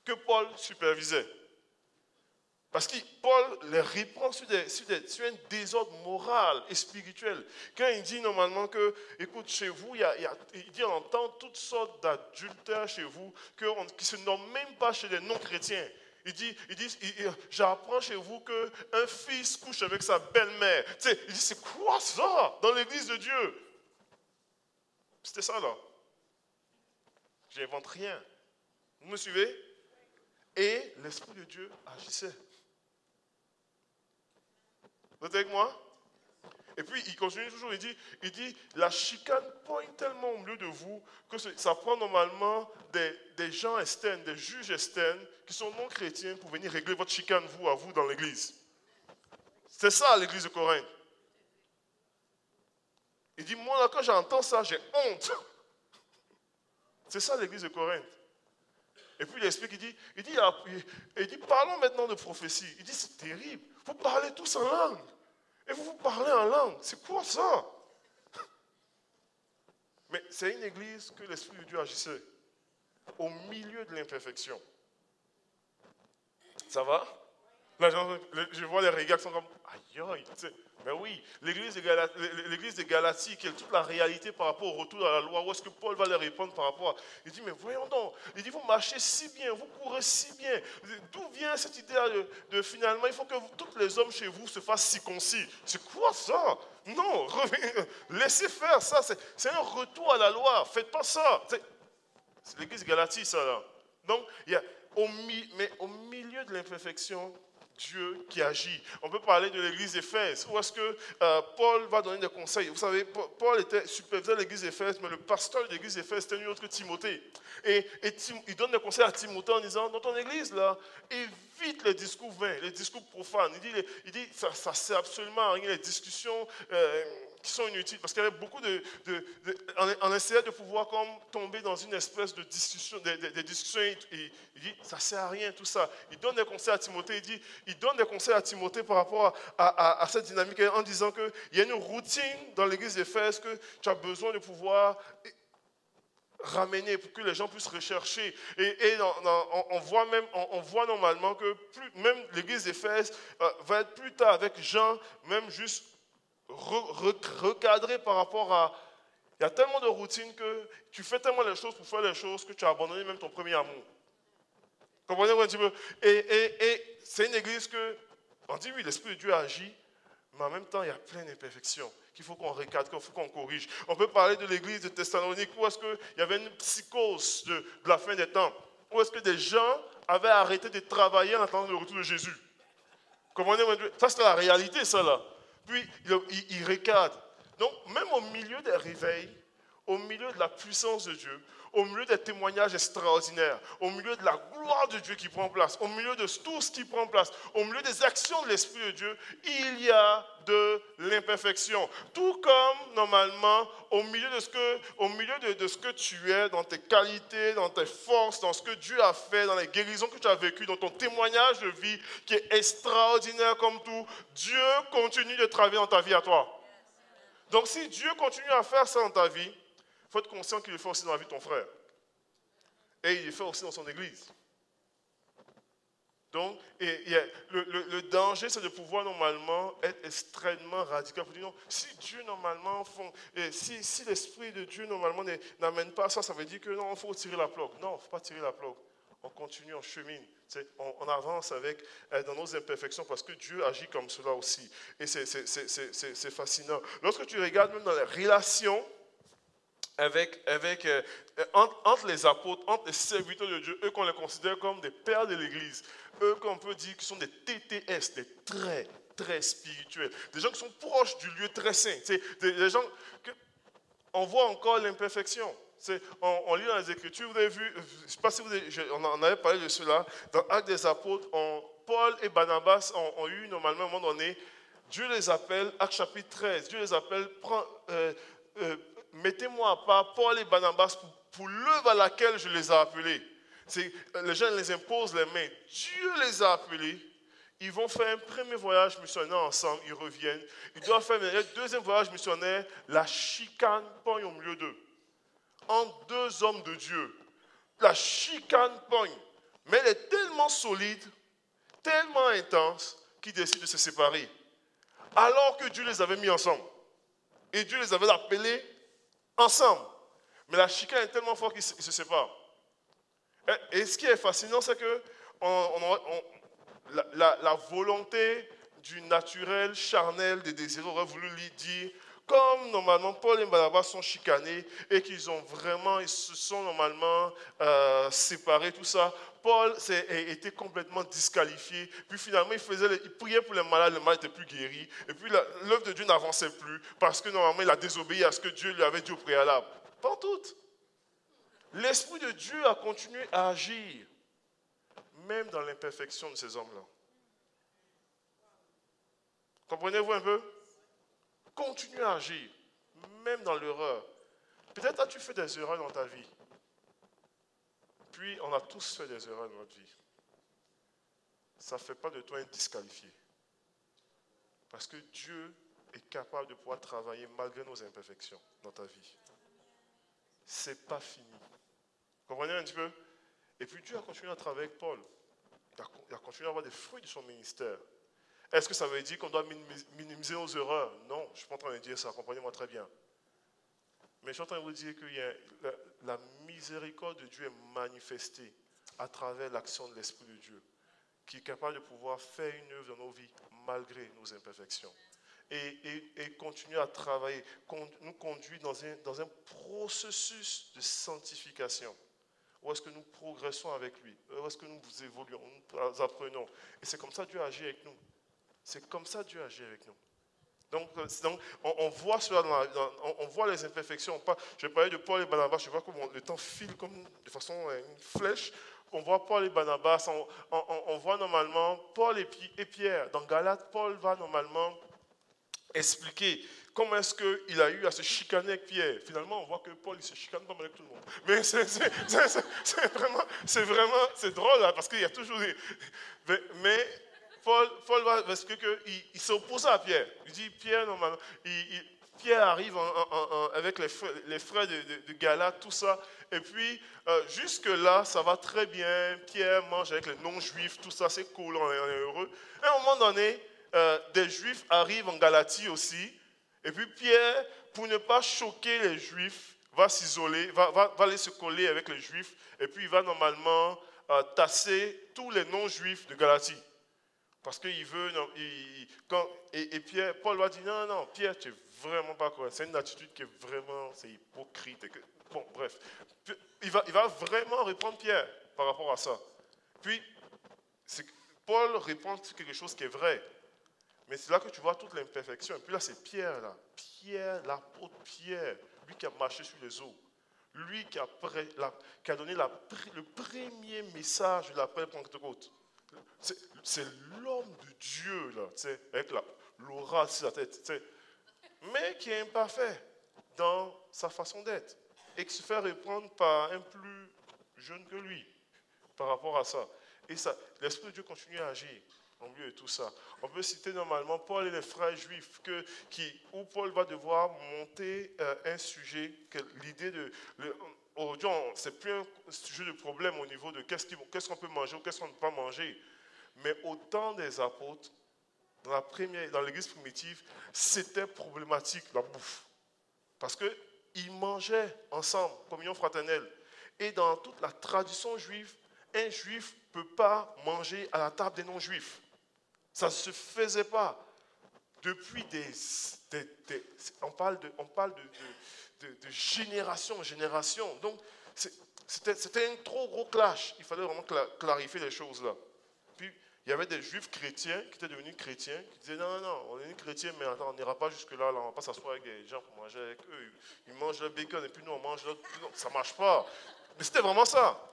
que Paul supervisait. Parce que Paul les reprend sur un désordre moral et spirituel. Quand il dit normalement que, écoute, chez vous, il dit on entend toutes sortes d'adultères chez vous qui ne se nomment même pas chez les non-chrétiens. Il dit, j'apprends chez vous qu'un fils couche avec sa belle-mère. Tu sais, il dit, c'est quoi ça dans l'église de Dieu? C'était ça là. Je n'invente rien. Vous me suivez? Et l'Esprit de Dieu agissait. Vous êtes avec moi? Et puis il continue toujours, il dit, la chicane pointe tellement au milieu de vous que ça prend normalement des gens externes, des juges externes qui sont non chrétiens pour venir régler votre chicane, à vous dans l'église. C'est ça l'église de Corinthe. Il dit, moi là quand j'entends ça, j'ai honte. C'est ça l'église de Corinthe. Et puis il explique, il dit, parlons maintenant de prophétie. Il dit, c'est terrible. Vous parlez tous en langue. Et vous parlez en langue. C'est quoi ça? Mais c'est une église que l'Esprit de Dieu agissait au milieu de l'imperfection. Ça va? Là, je vois les regards qui sont comme, aïe, aïe. Mais oui, l'église de Galatie, qui est toute la réalité par rapport au retour à la loi, où est-ce que Paul va leur répondre par rapport à... Il dit, mais voyons donc, il dit, vous marchez si bien, vous courez si bien. D'où vient cette idée de finalement, il faut que tous les hommes chez vous se fassent circoncis. C'est quoi ça? Non, laissez faire ça, c'est un retour à la loi, faites pas ça. C'est l'église de Galatie, ça là. Donc, mais au milieu de l'imperfection, Dieu qui agit. On peut parler de l'église d'Éphèse, où est-ce que Paul va donner des conseils. Vous savez, Paul était superviseur de l'église d'Éphèse, mais le pasteur de l'église d'Éphèse était nul autre que Timothée. Et il donne des conseils à Timothée en disant, dans ton église, là, évite les discours vains, les discours profanes. Il dit ça ne sert absolument à rien, les discussions qui sont inutiles, parce qu'il y avait beaucoup on essayait de pouvoir comme tomber dans une espèce de discussion, des discussions, il dit, ça ne sert à rien tout ça. Il donne des conseils à Timothée, il donne des conseils à Timothée par rapport à cette dynamique, en disant qu'il y a une routine dans l'église d'Éphèse que tu as besoin de pouvoir ramener pour que les gens puissent rechercher. Et on voit normalement que même l'église d'Éphèse va être plus tard avec Jean, même juste recadré par rapport à... Il y a tellement de routines que tu fais tellement les choses pour faire les choses que tu as abandonné même ton premier amour. Comprenez-vous un petit peu? Et c'est une église que, on dit oui, l'Esprit de Dieu agit, mais en même temps, il y a plein d'imperfections qu'il faut qu'on recadre, qu'il faut qu'on corrige. On peut parler de l'église de Thessalonique, où est-ce qu'il y avait une psychose de la fin des temps, où est-ce que des gens avaient arrêté de travailler en attendant le retour de Jésus. Comprenez-vous? Ça, c'est la réalité, ça, là. Puis, il recadre. Donc, même au milieu des réveils, au milieu de la puissance de Dieu, au milieu des témoignages extraordinaires, au milieu de la gloire de Dieu qui prend place, au milieu de tout ce qui prend place, au milieu des actions de l'Esprit de Dieu, il y a de l'imperfection. Tout comme, normalement, au milieu de ce que tu es, dans tes qualités, dans tes forces, dans ce que Dieu a fait, dans les guérisons que tu as vécues, dans ton témoignage de vie qui est extraordinaire comme tout, Dieu continue de travailler dans ta vie à toi. Donc, si Dieu continue à faire ça dans ta vie, il faut être conscient qu'il le fait aussi dans la vie de ton frère. Et il le fait aussi dans son église. Donc, le danger, c'est de pouvoir normalement être extrêmement radical. Pour dire non, si Dieu normalement, si l'Esprit de Dieu normalement n'amène pas ça, ça veut dire que non, il faut tirer la plaque. Non, il ne faut pas tirer la plaque. On continue, on chemine. On avance dans nos imperfections parce que Dieu agit comme cela aussi. Et c'est fascinant. Lorsque tu regardes même dans les relations entre les apôtres, entre les serviteurs de Dieu, eux qu'on les considère comme des pères de l'Église, eux qu'on peut dire qu'ils sont des TTS, des très, très spirituels, des gens qui sont proches du lieu très saint, des gens on voit encore l'imperfection. On lit dans les Écritures, vous avez vu, je ne sais pas si on en avait parlé de cela, dans Actes des Apôtres, Paul et Barnabas ont eu normalement à un moment donné, Dieu les appelle, Actes chapitre 13, Dieu les appelle, mettez-moi à part Paul et Barnabas pour l'œuvre à laquelle je les ai appelés. Les gens les imposent les mains. Dieu les a appelés. Ils vont faire un premier voyage missionnaire ensemble. Ils reviennent. Ils doivent faire un deuxième voyage missionnaire. La chicane pogne au milieu d'eux. Entre deux hommes de Dieu. La chicane pogne. Mais elle est tellement solide, tellement intense, qu'ils décident de se séparer. Alors que Dieu les avait mis ensemble. Et Dieu les avait appelés ensemble. Mais la chicane est tellement forte qu'ils se séparent. Et ce qui est fascinant, c'est que la volonté du naturel, charnel, des désirs aurait voulu lui dire, comme normalement Paul et Barnabas sont chicanés et qu'ils se sont normalement séparés, tout ça, Paul était complètement disqualifié. Puis finalement, il priait pour les malades, le mal n'était plus guéri. Et puis l'œuvre de Dieu n'avançait plus parce que normalement, il a désobéi à ce que Dieu lui avait dit au préalable. Pas toutes. L'Esprit de Dieu a continué à agir, même dans l'imperfection de ces hommes-là. Comprenez-vous un peu? Continue à agir, même dans l'erreur. Peut-être as-tu fait des erreurs dans ta vie. Puis, on a tous fait des erreurs dans notre vie. Ça ne fait pas de toi un disqualifié. Parce que Dieu est capable de pouvoir travailler malgré nos imperfections dans ta vie. Ce n'est pas fini. Vous comprenez un petit peu? Et puis Dieu a continué à travailler avec Paul. Il a continué à avoir des fruits de son ministère. Est-ce que ça veut dire qu'on doit minimiser nos erreurs? Non, je ne suis pas en train de dire ça, comprenez-moi très bien. Mais je suis en train de vous dire que la miséricorde de Dieu est manifestée à travers l'action de l'Esprit de Dieu, qui est capable de pouvoir faire une œuvre dans nos vies malgré nos imperfections. Et continuer à travailler, nous conduit dans un processus de sanctification. Où est-ce que nous progressons avec lui? Où est-ce que nous évoluons? Nous apprenons. Et c'est comme ça que Dieu agit avec nous. C'est comme ça que Dieu agit avec nous. Donc on voit cela, on voit les imperfections. Je parlais de Paul et Barnabas, je vois comment le temps file comme de façon une flèche. On voit Paul et Barnabas, on voit normalement Paul et Pierre. Dans Galates, Paul va normalement expliquer comment est-ce qu'il a eu à se chicaner avec Pierre. Finalement, on voit que Paul, il se chicane pas mal avec tout le monde. Mais c'est drôle, là, parce qu'il y a toujours des... Mais Paul va expliquer qu'il s'oppose à Pierre. Il dit, Pierre, normalement, Pierre arrive avec les frères de Galates, tout ça. Et puis, jusque-là, ça va très bien. Pierre mange avec les non-juifs, tout ça, c'est cool, on est heureux. Et à un moment donné, des juifs arrivent en Galatie aussi. Et puis Pierre, pour ne pas choquer les juifs, va s'isoler, va aller se coller avec les juifs. Et puis il va normalement tasser tous les non-juifs de Galatie. Parce qu'il veut... Et Paul va dire, non, Pierre, tu n'es vraiment pas correct. C'est une attitude qui est vraiment... C'est hypocrite. Bon, bref. Il va vraiment répondre Pierre par rapport à ça. Puis, Paul répond quelque chose qui est vrai. Mais c'est là que tu vois toute l'imperfection. Et puis là, c'est Pierre, là. Pierre, l'apôtre Pierre, lui qui a marché sur les eaux. Lui qui a donné le premier message de l'appel Pentecôte. C'est l'homme de Dieu, là, avec l'aura sur la tête. Mais qui est imparfait dans sa façon d'être. Et qui se fait reprendre par un plus jeune que lui par rapport à ça. Et ça, l'Esprit de Dieu continue à agir en milieu de tout ça. On peut citer normalement Paul et les frères juifs, où Paul va devoir monter un sujet, que l'idée de... Aujourd'hui, ce n'est plus un sujet de problème au niveau de qu'est-ce qu'on peut manger ou qu'est-ce qu'on ne peut pas manger. Mais au temps des apôtres, dans l'église primitive, c'était problématique, la bouffe. Parce qu'ils mangeaient ensemble, communion fraternelle. Et dans toute la tradition juive, un juif ne peut pas manger à la table des non-juifs. Ça ne se faisait pas. Depuis on parle de génération en génération. Donc, c'était un trop gros clash. Il fallait vraiment clarifier les choses là. Puis, il y avait des juifs chrétiens qui étaient devenus chrétiens, qui disaient non, on est des chrétiens, mais attends, on n'ira pas jusque-là, on ne va pas s'asseoir avec des gens pour manger avec eux. Ils mangent le bacon et puis nous, on mange l'autre. Non, ça ne marche pas. Mais c'était vraiment ça.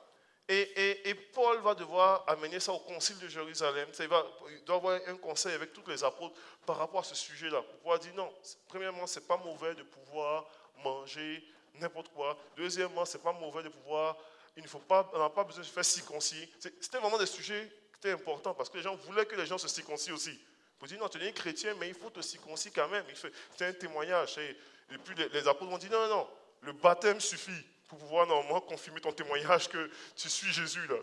Et Paul va devoir amener ça au concile de Jérusalem. Il doit avoir un conseil avec tous les apôtres par rapport à ce sujet-là. Pour pouvoir dire non, premièrement, ce n'est pas mauvais de pouvoir manger n'importe quoi. Deuxièmement, ce n'est pas mauvais de pouvoir... On n'a pas besoin de faire circoncis. C'était vraiment des sujets qui étaient importants parce que les gens voulaient que les gens se circoncis aussi. Pour dire non, tu es chrétien, mais il faut te circoncis quand même. C'est un témoignage. Et puis les apôtres vont dire non, le baptême suffit pour pouvoir normalement confirmer ton témoignage que tu suis Jésus. Là.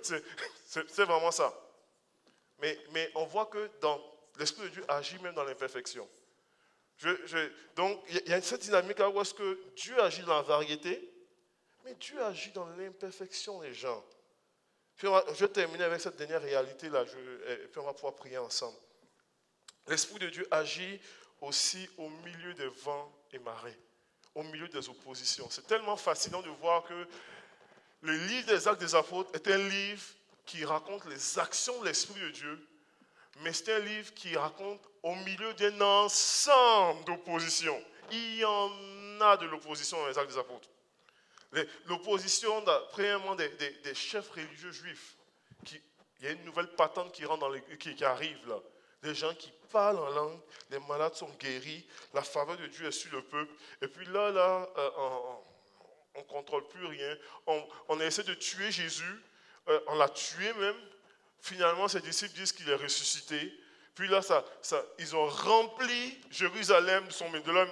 C'est vraiment ça. Mais on voit que l'Esprit de Dieu agit même dans l'imperfection. Donc, il y a cette dynamique là où est-ce que Dieu agit dans la variété, mais Dieu agit dans l'imperfection des gens. Puis je vais terminer avec cette dernière réalité là, et puis on va pouvoir prier ensemble. L'Esprit de Dieu agit aussi au milieu des vents et marées, au milieu des oppositions. C'est tellement fascinant de voir que le livre des Actes des Apôtres est un livre qui raconte les actions de l'Esprit de Dieu, mais c'est un livre qui raconte au milieu d'un ensemble d'oppositions. Il y en a de l'opposition dans les Actes des Apôtres. L'opposition, premièrement, des chefs religieux juifs. Il y a une nouvelle patente qui arrive là. Des gens qui parlent en langue, les malades sont guéris, la faveur de Dieu est sur le peuple. Et puis là, on ne contrôle plus rien. On essaie de tuer Jésus, on l'a tué même. Finalement, ses disciples disent qu'il est ressuscité. Puis là, ils ont rempli Jérusalem de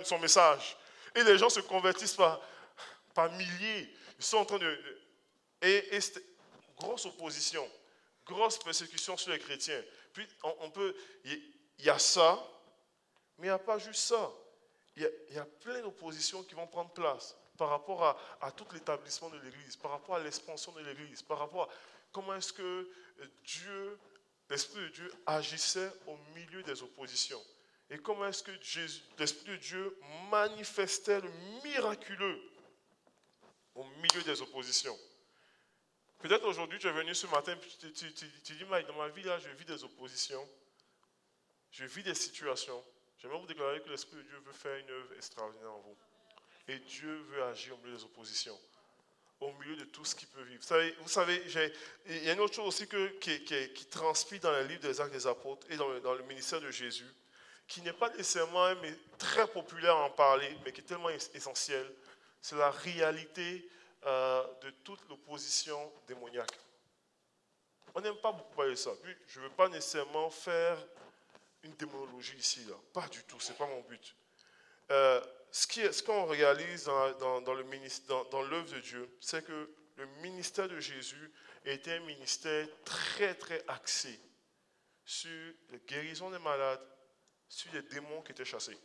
son message. Et les gens se convertissent par milliers. Ils sont en train et c'était grosse opposition, grosse persécution sur les chrétiens. Puis il y a ça, mais il n'y a pas juste ça. Il y a plein d'oppositions qui vont prendre place par rapport à tout l'établissement de l'Église, par rapport à l'expansion de l'Église, par rapport à comment est-ce que l'Esprit de Dieu agissait au milieu des oppositions. Et comment est-ce que l'Esprit de Dieu manifestait le miraculeux au milieu des oppositions. Peut-être aujourd'hui, tu es venu ce matin et tu dis, Mike, dans ma vie, là, je vis des oppositions, je vis des situations. J'aimerais vous déclarer que l'Esprit de Dieu veut faire une œuvre extraordinaire en vous. Et Dieu veut agir au milieu des oppositions, au milieu de tout ce qui peut vivre. Vous savez, il y a une autre chose aussi qui transpire dans le livre des Actes des Apôtres et dans le ministère de Jésus, qui n'est pas nécessairement mais très populaire à en parler, mais qui est tellement essentiel. C'est la réalité de toute l'opposition démoniaque. On n'aime pas beaucoup parler de ça. Puis, je ne veux pas nécessairement faire une démonologie ici, là. Pas du tout, ce n'est pas mon but. Ce qu'on réalise dans l'œuvre de Dieu, c'est que le ministère de Jésus était un ministère très, très axé sur la guérison des malades, sur les démons qui étaient chassés.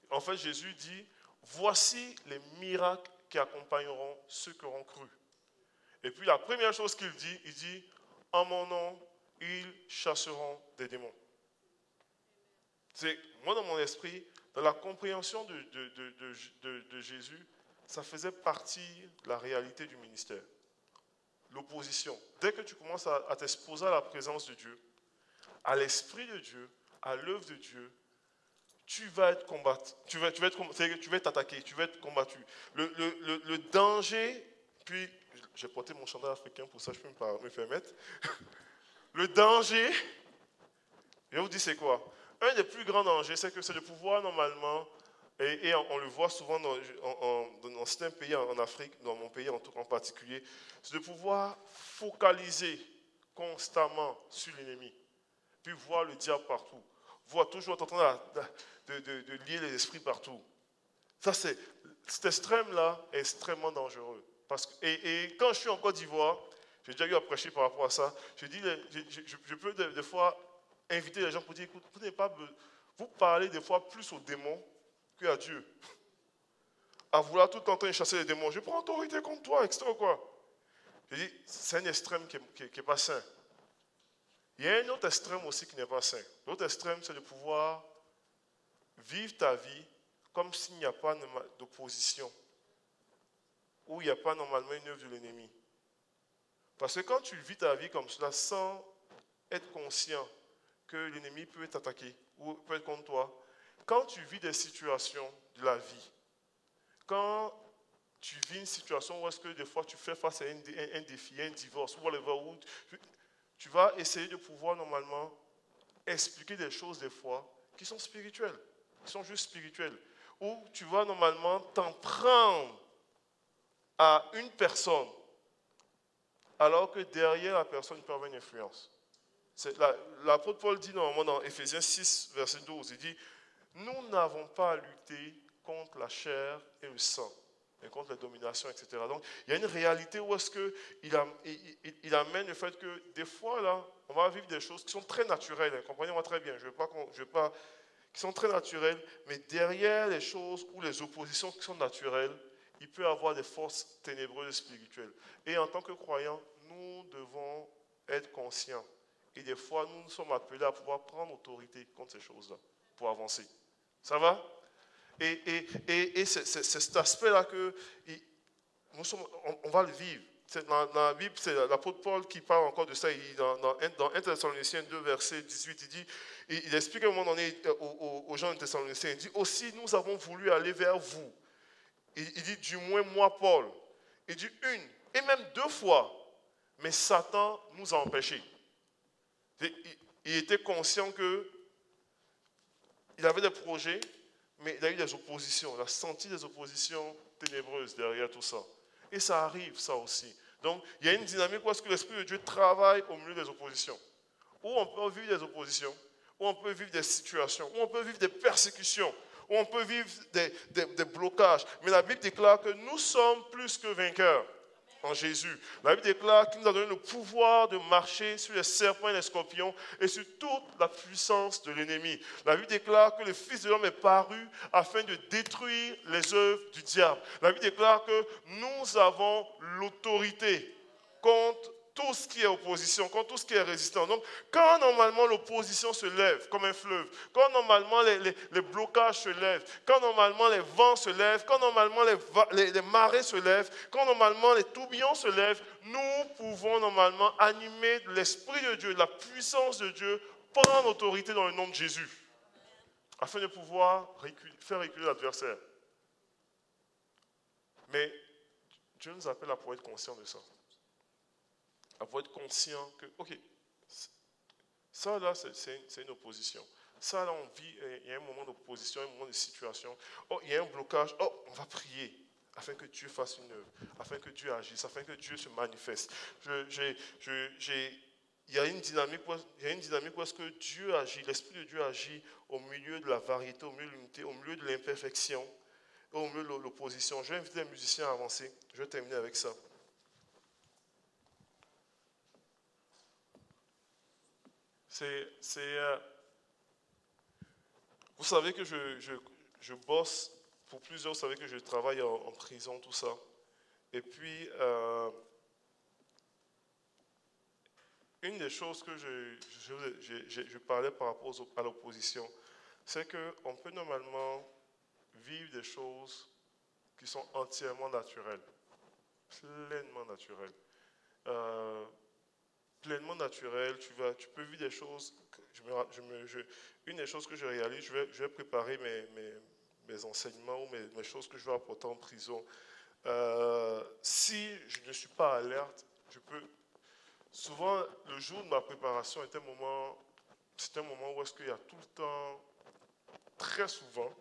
En fait, Jésus dit, voici les miracles qui accompagneront ceux qui auront cru. Et puis la première chose qu'il dit, il dit, en mon nom, ils chasseront des démons. C'est moi, dans mon esprit, dans la compréhension de Jésus, ça faisait partie de la réalité du ministère. L'opposition. Dès que tu commences à t'exposer à la présence de Dieu, à l'Esprit de Dieu, à l'œuvre de Dieu, tu vas être combattu, tu vas être attaqué, tu vas être combattu. Le danger, puis j'ai porté mon chandail africain pour ça, je peux me permettre. Le danger, je vous dis c'est quoi? Un des plus grands dangers, c'est de pouvoir normalement, et on le voit souvent dans certains pays en Afrique, dans mon pays en particulier, c'est de pouvoir focaliser constamment sur l'ennemi, puis voir le diable partout, voir toujours en train de lier les esprits partout. Ça, cet extrême-là est extrêmement dangereux. Et quand je suis en Côte d'Ivoire, j'ai déjà eu à prêcher par rapport à ça, je peux des fois inviter les gens pour dire, écoute, vous parlez des fois plus aux démons qu'à Dieu. À vouloir tout le temps en train de chasser les démons. Je prends autorité contre toi, etc. Je dis, c'est un extrême qui n'est pas sain. Il y a un autre extrême aussi qui n'est pas sain. L'autre extrême, c'est de pouvoir vivre ta vie comme s'il n'y a pas d'opposition, où il n'y a pas normalement une œuvre de l'ennemi. Parce que quand tu vis ta vie comme cela, sans être conscient que l'ennemi peut t'attaquer ou peut être contre toi, quand tu vis des situations de la vie, quand tu vis une situation où est-ce que des fois tu fais face à un défi, un divorce, whatever, où tu vas essayer de pouvoir normalement expliquer des choses des fois qui sont spirituelles, qui sont juste spirituelles, où tu vas normalement t'en prendre à une personne alors que derrière la personne peut avoir une influence. L'apôtre Paul dit normalement dans Éphésiens 6, verset 12, il dit, nous n'avons pas à lutter contre la chair et le sang, mais contre la domination, etc. Donc, il y a une réalité où est-ce qu'il amène le fait que des fois, là, on va vivre des choses qui sont très naturelles. Comprenez-moi très bien, je veux pas, qui sont très naturelles, mais derrière les choses ou les oppositions qui sont naturelles, il peut y avoir des forces ténébreuses spirituelles. Et en tant que croyants, nous devons être conscients. Et des fois, nous sommes appelés à pouvoir prendre autorité contre ces choses-là, pour avancer. Ça va? Et c'est cet aspect-là que on va le vivre. Dans la Bible, c'est l'apôtre Paul qui parle encore de ça. Il dit dans 1 Thessaloniciens 2, verset 18, il explique à un moment donné aux gens de Thessaloniciens, il dit, aussi nous avons voulu aller vers vous. Il dit, du moins moi, Paul. Il dit une, et même 2 fois, mais Satan nous a empêchés. Il était conscient qu'il avait des projets, mais il a eu des oppositions. Il a senti des oppositions ténébreuse derrière tout ça. Et ça arrive, ça aussi. Donc, il y a une dynamique où est-ce que l'Esprit de Dieu travaille au milieu des oppositions. Où on peut vivre des oppositions, où on peut vivre des situations, où on peut vivre des persécutions, où on peut vivre des blocages. Mais la Bible déclare que nous sommes plus que vainqueurs en Jésus. La Bible déclare qu'il nous a donné le pouvoir de marcher sur les serpents et les scorpions et sur toute la puissance de l'ennemi. La Bible déclare que le Fils de l'homme est paru afin de détruire les œuvres du diable. La Bible déclare que nous avons l'autorité contre tout ce qui est opposition, contre tout ce qui est résistant. Donc, quand normalement l'opposition se lève comme un fleuve, quand normalement les blocages se lèvent, quand normalement les vents se lèvent, quand normalement les marées se lèvent, quand normalement les tourbillons se lèvent, nous pouvons normalement animer l'Esprit de Dieu, la puissance de Dieu, prendre autorité dans le nom de Jésus, afin de pouvoir faire reculer l'adversaire. Mais Dieu nous appelle à pouvoir être conscient de ça. À pouvoir être conscient que, ok, ça là, c'est une opposition. Ça là, on vit, il y a un moment d'opposition, un moment de situation. Oh, il y a un blocage. Oh, on va prier afin que Dieu fasse une œuvre, afin que Dieu agisse, afin que Dieu se manifeste. Il y a une dynamique où est-ce que Dieu agit, l'Esprit de Dieu agit au milieu de la variété, au milieu de l'unité, au milieu de l'imperfection, au milieu de l'opposition. Je vais inviter les musiciens à avancer. Je vais terminer avec ça. Vous savez que je bosse pour plusieurs, vous savez que je travaille en prison, tout ça. Et puis, une des choses que je parlais par rapport à l'opposition, c'est qu'on peut normalement vivre des choses qui sont entièrement naturelles, pleinement naturelles. Pleinement naturel, tu peux vivre des choses. Une des choses que je réalise, je vais préparer mes enseignements ou mes choses que je vais apporter en prison. Si je ne suis pas alerte, je peux. Souvent, le jour de ma préparation c'est un moment où est-ce qu'il y a tout le temps, très souvent,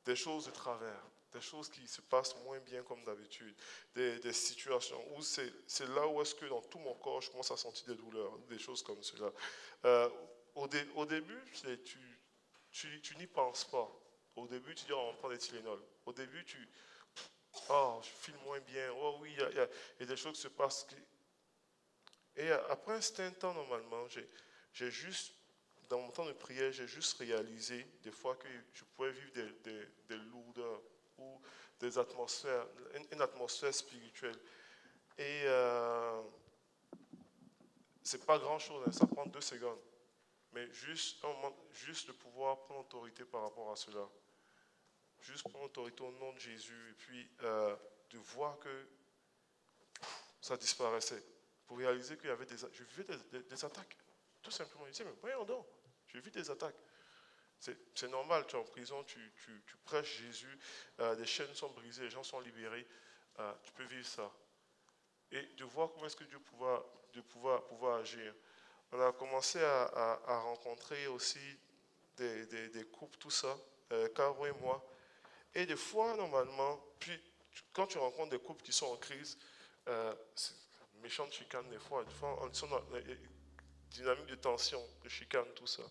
des choses de travers. Des choses qui se passent moins bien comme d'habitude, des situations où c'est là où est-ce que dans tout mon corps, je commence à sentir des douleurs, des choses comme cela. Au début, tu n'y penses pas. Au début, tu dis, oh, on prend des Tylenol. Au début, oh, je file moins bien. Oh oui, il y a des choses qui se passent. Et après un certain temps, normalement, j'ai juste, dans mon temps de prière, j'ai juste réalisé des fois que je pouvais vivre des lourdeurs ou des atmosphères, une atmosphère spirituelle. Et c'est pas grand-chose, hein, ça prend 2 secondes. Mais juste de pouvoir prendre autorité par rapport à cela. Juste prendre autorité au nom de Jésus et puis de voir que ça disparaissait. Pour réaliser qu'il y avait je vivais des attaques. Tout simplement. Je disais, mais voyons donc, je vis des attaques. C'est normal, tu es en prison, tu prêches Jésus, les chaînes sont brisées, les gens sont libérés, tu peux vivre ça. Et de voir comment est-ce que Dieu pouvoir agir. On a commencé à rencontrer aussi des couples, tout ça, Caro et moi. Et des fois, normalement, puis quand tu rencontres des couples qui sont en crise, c'est une méchante chicane des fois on sont dans une dynamique de tension, de chicane, tout ça.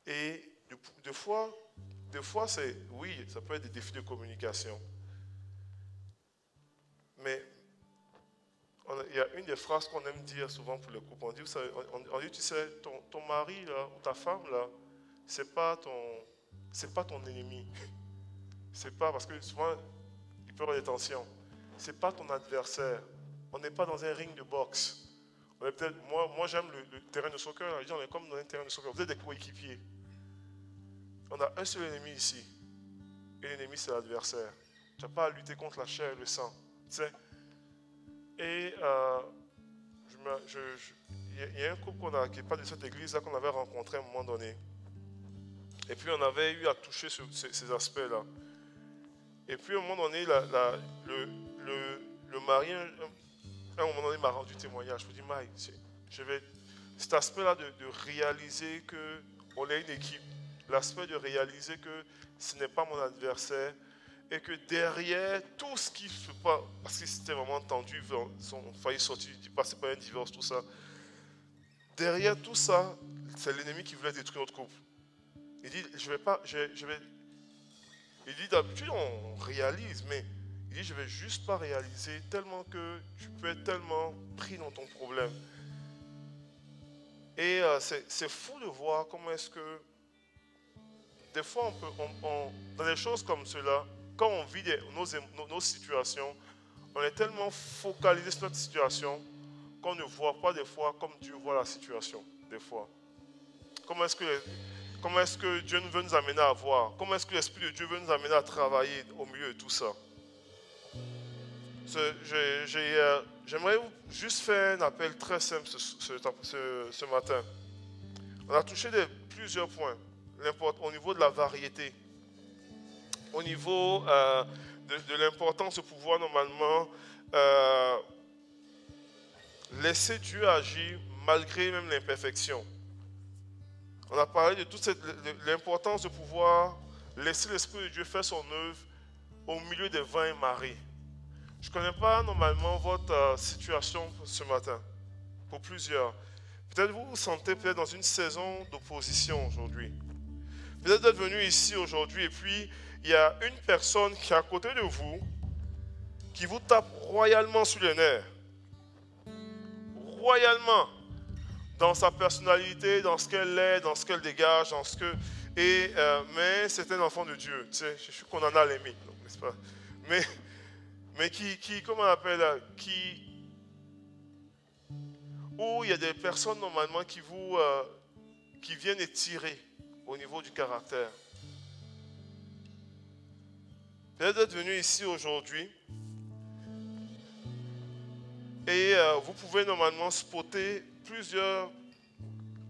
Et des fois, c'est, oui, ça peut être des défis de communication. Mais il y a une des phrases qu'on aime dire souvent pour le couple. On dit, tu sais, ton mari là, ou ta femme là, c'est pas ton ennemi. C'est pas, parce que souvent, il peut y avoir des tensions. C'est pas ton adversaire. On n'est pas dans un ring de boxe. On est peut-être, moi j'aime le terrain de soccer. Là. Je dis, on est comme dans un terrain de soccer. Vous êtes des coéquipiers. On a un seul ennemi ici. Et l'ennemi, c'est l'adversaire. Tu n'as pas à lutter contre la chair et le sang. Tu sais. Et il y a un couple qui n'est pas de cette église-là qu'on avait rencontré à un moment donné. Et puis on avait eu à toucher ces aspects-là. Et puis à un moment donné, le mari, à un moment donné, m'a rendu témoignage. Je me dis, Mike, cet aspect-là de réaliser qu'on est une équipe, l'aspect de réaliser que ce n'est pas mon adversaire et que derrière tout ce qui se passe, parce que c'était vraiment tendu, ils ont failli sortir, ils passaient par un divorce, tout ça. Derrière tout ça, c'est l'ennemi qui voulait détruire notre couple. Il dit, il dit d'habitude on réalise, mais il dit je vais juste pas réaliser tellement que tu peux être tellement pris dans ton problème. Et c'est fou de voir comment est-ce que des fois dans des choses comme cela, quand on vit nos situations, on est tellement focalisé sur notre situation qu'on ne voit pas des fois comme Dieu voit la situation, des fois. Comment est-ce que Dieu veut nous amener à voir? Comment est-ce que l'Esprit de Dieu veut nous amener à travailler au milieu de tout ça? J'aimerais juste faire un appel très simple ce matin. On a touché plusieurs points au niveau de la variété, au niveau de l'importance de pouvoir normalement laisser Dieu agir malgré même l'imperfection. On a parlé de l'importance de pouvoir laisser l'Esprit de Dieu faire son œuvre au milieu des vents et marées. Je ne connais pas normalement votre situation ce matin, pour plusieurs. Peut-être vous vous sentez peut-être dans une saison d'opposition aujourd'hui. Peut-être vous êtes venu ici aujourd'hui et puis il y a une personne qui est à côté de vous qui vous tape royalement sur les nerfs. Royalement. Dans sa personnalité, dans ce qu'elle est, dans ce qu'elle dégage, mais c'est un enfant de Dieu. Tu sais, je suis qu'on en a les mythes, n'est-ce pas? Mais comment on appelle, où il y a des personnes normalement qui viennent étirer au niveau du caractère. Peut-être d'être venu ici aujourd'hui et vous pouvez normalement spotter plusieurs.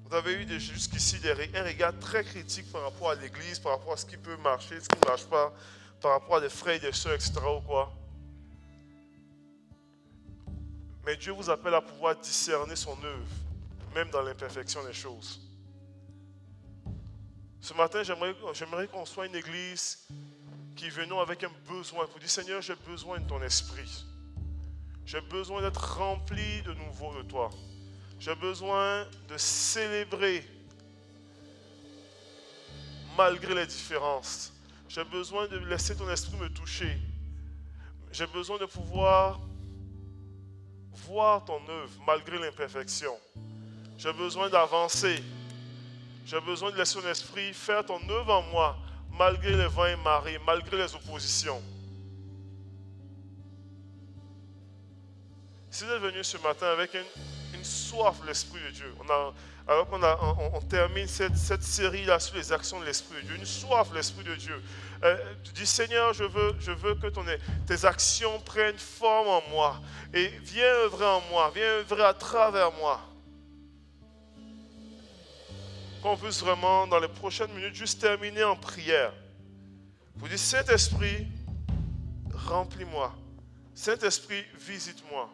Vous avez eu jusqu'ici un regard très critique par rapport à l'église, par rapport à ce qui peut marcher, ce qui ne marche pas, par rapport à des frères et des sœurs, etc. ou quoi. Mais Dieu vous appelle à pouvoir discerner son œuvre, même dans l'imperfection des choses. Ce matin, j'aimerais qu'on soit une église qui venons avec un besoin. Pour dire, Seigneur, j'ai besoin de ton esprit. J'ai besoin d'être rempli de nouveau de toi. J'ai besoin de célébrer malgré les différences. J'ai besoin de laisser ton esprit me toucher. J'ai besoin de pouvoir voir ton œuvre malgré l'imperfection. J'ai besoin d'avancer. J'ai besoin de laisser ton esprit faire ton œuvre en moi malgré les vents et marées, malgré les oppositions. Si vous êtes venu ce matin avec une soif de l'Esprit de Dieu, alors qu'on termine cette série-là sur les actions de l'Esprit de Dieu, une soif de l'Esprit de Dieu, tu dis Seigneur, je veux que tes actions prennent forme en moi et viens œuvrer en moi, viens œuvrer à travers moi. Qu'on puisse vraiment, dans les prochaines minutes, juste terminer en prière. Vous dites, Saint-Esprit, remplis-moi. Saint-Esprit, visite-moi.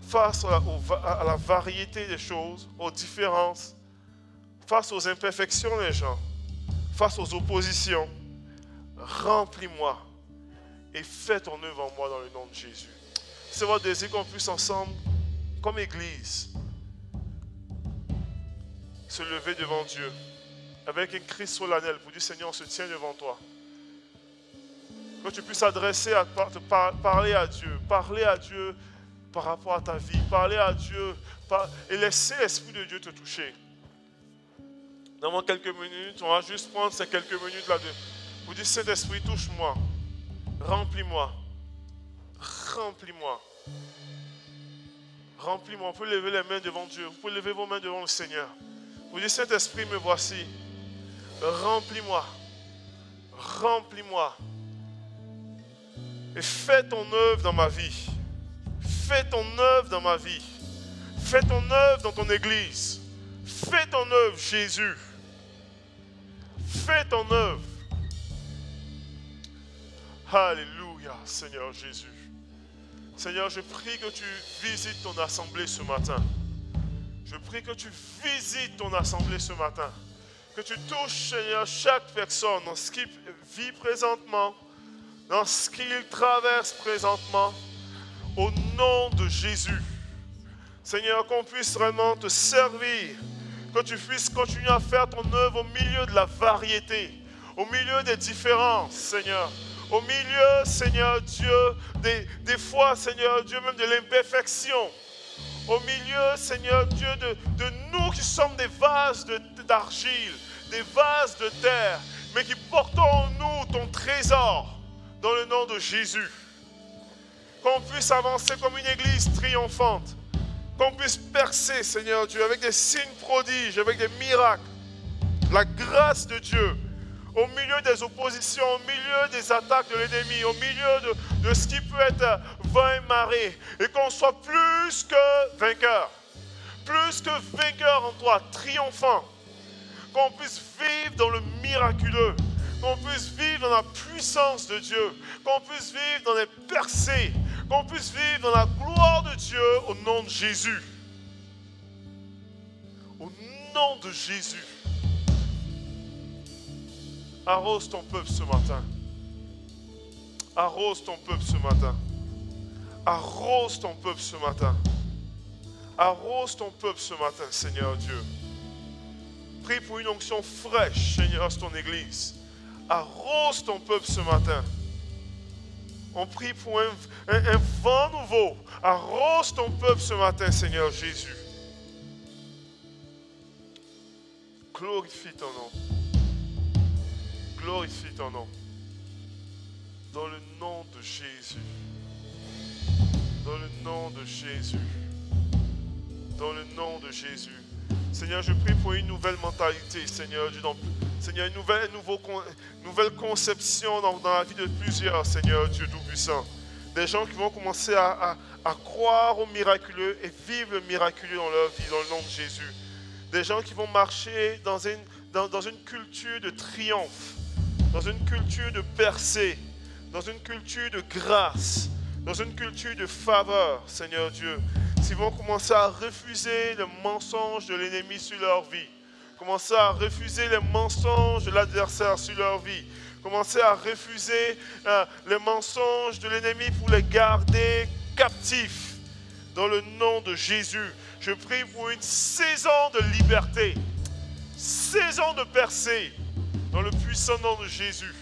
Face à la variété des choses, aux différences, face aux imperfections des gens, face aux oppositions, remplis-moi et fais ton œuvre en moi dans le nom de Jésus. C'est votre désir qu'on puisse ensemble, comme Église, se lever devant Dieu avec un cri solennel pour dire Seigneur, on se tient devant toi. Que tu puisses parler à Dieu par rapport à ta vie, parler à Dieu et laisser l'Esprit de Dieu te toucher. Dans quelques minutes, on va juste prendre ces quelques minutes là pour dire Saint-Esprit, touche-moi, remplis-moi, remplis-moi. Remplis-moi. On peut lever les mains devant Dieu, vous pouvez lever vos mains devant le Seigneur. Vous dites, Saint-Esprit, me voici. Remplis-moi. Remplis-moi. Et fais ton œuvre dans ma vie. Fais ton œuvre dans ma vie. Fais ton œuvre dans ton église. Fais ton œuvre, Jésus. Fais ton œuvre. Alléluia, Seigneur Jésus. Seigneur, je prie que tu visites ton assemblée ce matin. Je prie que tu visites ton assemblée ce matin. Que tu touches, Seigneur, chaque personne dans ce qui vit présentement dans ce qu'ils traversent présentement, au nom de Jésus. Seigneur, qu'on puisse vraiment te servir, que tu puisses continuer à faire ton œuvre au milieu de la variété, au milieu des différences, Seigneur. Au milieu, Seigneur Dieu, des fois, Seigneur Dieu, même de l'imperfection. Au milieu, Seigneur Dieu, de nous qui sommes des vases d'argile, des vases de terre, mais qui portons en nous ton trésor, dans le nom de Jésus. Qu'on puisse avancer comme une église triomphante, qu'on puisse percer, Seigneur Dieu, avec des signes prodiges, avec des miracles, la grâce de Dieu, au milieu des oppositions, au milieu des attaques de l'ennemi, au milieu de ce qui peut être vent et marée, et qu'on soit plus que vainqueur en toi, triomphant, qu'on puisse vivre dans le miraculeux, qu'on puisse vivre dans la puissance de Dieu, qu'on puisse vivre dans les percées, qu'on puisse vivre dans la gloire de Dieu au nom de Jésus. Au nom de Jésus. Arrose ton peuple ce matin. Arrose ton peuple ce matin. Arrose ton peuple ce matin. Arrose ton peuple ce matin, Seigneur Dieu. Prie pour une onction fraîche, Seigneur, sur ton église. Arrose ton peuple ce matin. On prie pour un vent nouveau. Arrose ton peuple ce matin, Seigneur Jésus. Glorifie ton nom. Glorifie ton nom. Dans le nom de Jésus. Dans le nom de Jésus. Dans le nom de Jésus. Seigneur, je prie pour une nouvelle mentalité, Seigneur Dieu. Seigneur, une nouvelle conception dans la vie de plusieurs, Seigneur Dieu Tout-Puissant. Des gens qui vont commencer à croire au miraculeux et vivre le miraculeux dans leur vie, dans le nom de Jésus. Des gens qui vont marcher dans une culture de triomphe, dans une culture de percée, dans une culture de grâce, dans une culture de faveur, Seigneur Dieu. S'ils vont commencer à refuser les mensonges de l'ennemi sur leur vie, commencer à refuser les mensonges de l'adversaire sur leur vie, commencer à refuser les mensonges de l'ennemi pour les garder captifs. Dans le nom de Jésus, je prie pour une saison de liberté, saison de percée, dans le puissant nom de Jésus.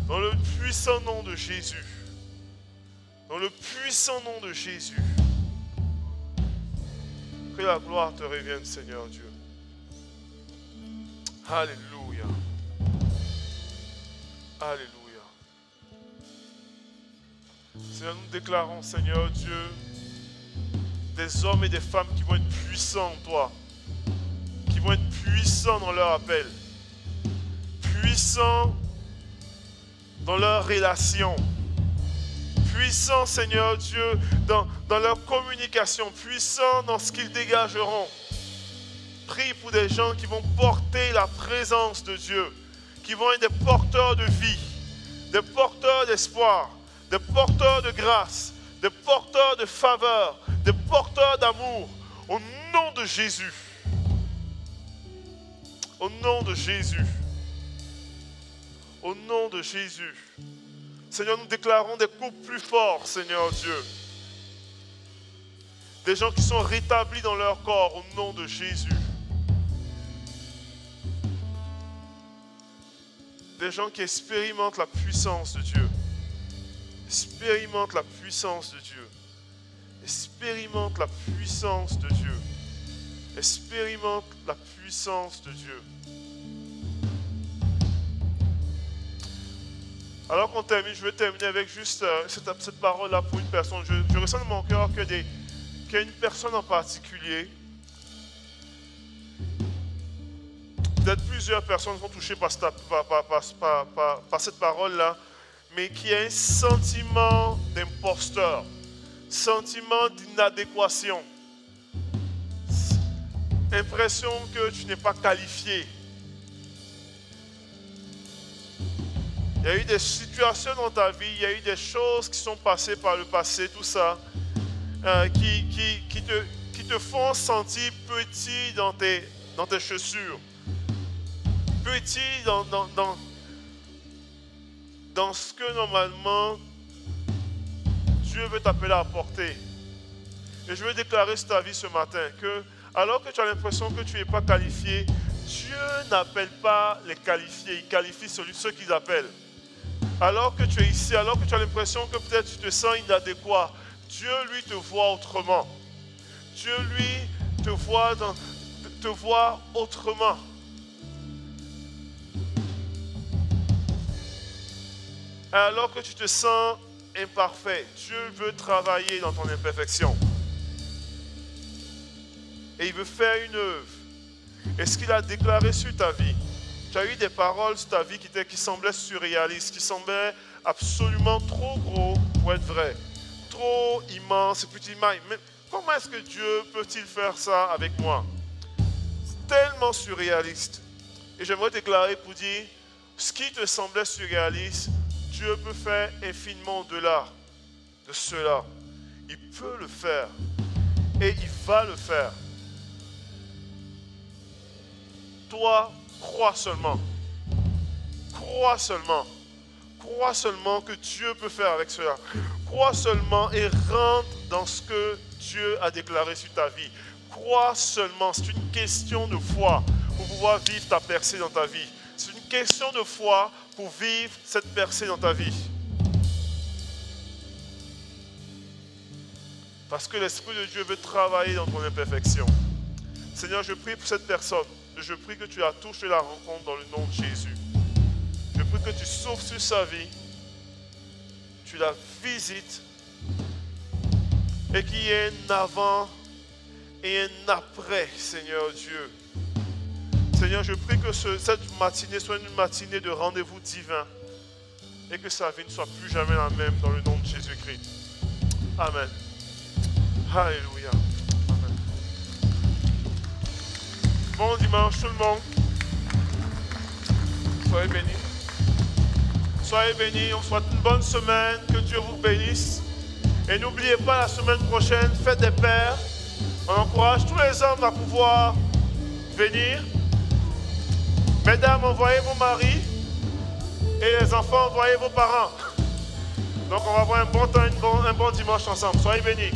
Dans le puissant nom de Jésus. Dans le puissant nom de Jésus. Que la gloire te revienne, Seigneur Dieu. Alléluia. Alléluia. Seigneur, nous déclarons, Seigneur Dieu, des hommes et des femmes qui vont être puissants en toi, qui vont être puissants dans leur appel, puissants dans leur relation, puissants, Seigneur Dieu, dans leur communication, puissants dans ce qu'ils dégageront. Prie pour des gens qui vont porter la présence de Dieu, qui vont être des porteurs de vie, des porteurs d'espoir, des porteurs de grâce, des porteurs de faveur, des porteurs d'amour, au nom de Jésus. Au nom de Jésus. Au nom de Jésus. Seigneur, nous déclarons des couples plus forts, Seigneur Dieu. Des gens qui sont rétablis dans leur corps, au nom de Jésus. Des gens qui expérimentent la puissance de Dieu. Expérimentent la puissance de Dieu. Expérimente la puissance de Dieu. Expérimente la puissance de Dieu. Alors qu'on termine, je vais terminer avec juste cette parole-là pour une personne. Je ressens dans mon cœur qu'il y a une personne en particulier. Peut-être plusieurs personnes sont touchées par cette parole-là, mais qui a un sentiment d'imposteur, sentiment d'inadéquation, impression que tu n'es pas qualifié. Il y a eu des situations dans ta vie, il y a eu des choses qui sont passées par le passé, tout ça, qui te font sentir petit dans tes chaussures, petit dans dans ce que normalement Dieu veut t'appeler à porter. Et je veux déclarer sur ta vie ce matin que, alors que tu as l'impression que tu n'es pas qualifié, Dieu n'appelle pas les qualifiés, il qualifie ceux qu'ils appellent. Alors que tu es ici, alors que tu as l'impression que peut-être tu te sens inadéquat, Dieu lui te voit autrement. Dieu lui te voit autrement. Alors que tu te sens imparfait, Dieu veut travailler dans ton imperfection. Et il veut faire une œuvre. Et ce qu'il a déclaré sur ta vie, tu as eu des paroles sur ta vie qui semblaient surréalistes, qui semblaient absolument trop gros pour être vrai, trop immense. Et puis tu dis, mais comment est-ce que Dieu peut-il faire ça avec moi? C'est tellement surréaliste. Et j'aimerais déclarer pour dire, ce qui te semblait surréaliste, Dieu peut faire infiniment au-delà de cela. Il peut le faire. Et il va le faire. Toi, crois seulement. Crois seulement. Crois seulement que Dieu peut faire avec cela. Crois seulement et rentre dans ce que Dieu a déclaré sur ta vie. Crois seulement. C'est une question de foi pour pouvoir vivre ta percée dans ta vie. C'est une question de foi pour vivre cette percée dans ta vie. Parce que l'Esprit de Dieu veut travailler dans ton imperfection. Seigneur, je prie pour cette personne. Je prie que tu la touches et la rencontres dans le nom de Jésus. Je prie que tu souffles sur sa vie, tu la visites et qu'il y ait un avant et un après, Seigneur Dieu. Seigneur, je prie que cette matinée soit une matinée de rendez-vous divin et que sa vie ne soit plus jamais la même dans le nom de Jésus-Christ. Amen. Alléluia. Bon dimanche tout le monde. Soyez bénis. Soyez bénis. On souhaite une bonne semaine. Que Dieu vous bénisse. Et n'oubliez pas la semaine prochaine, fête des pères. On encourage tous les hommes à pouvoir venir. Mesdames, envoyez vos maris. Et les enfants, envoyez vos parents. Donc on va avoir un bon temps, un bon dimanche ensemble. Soyez bénis.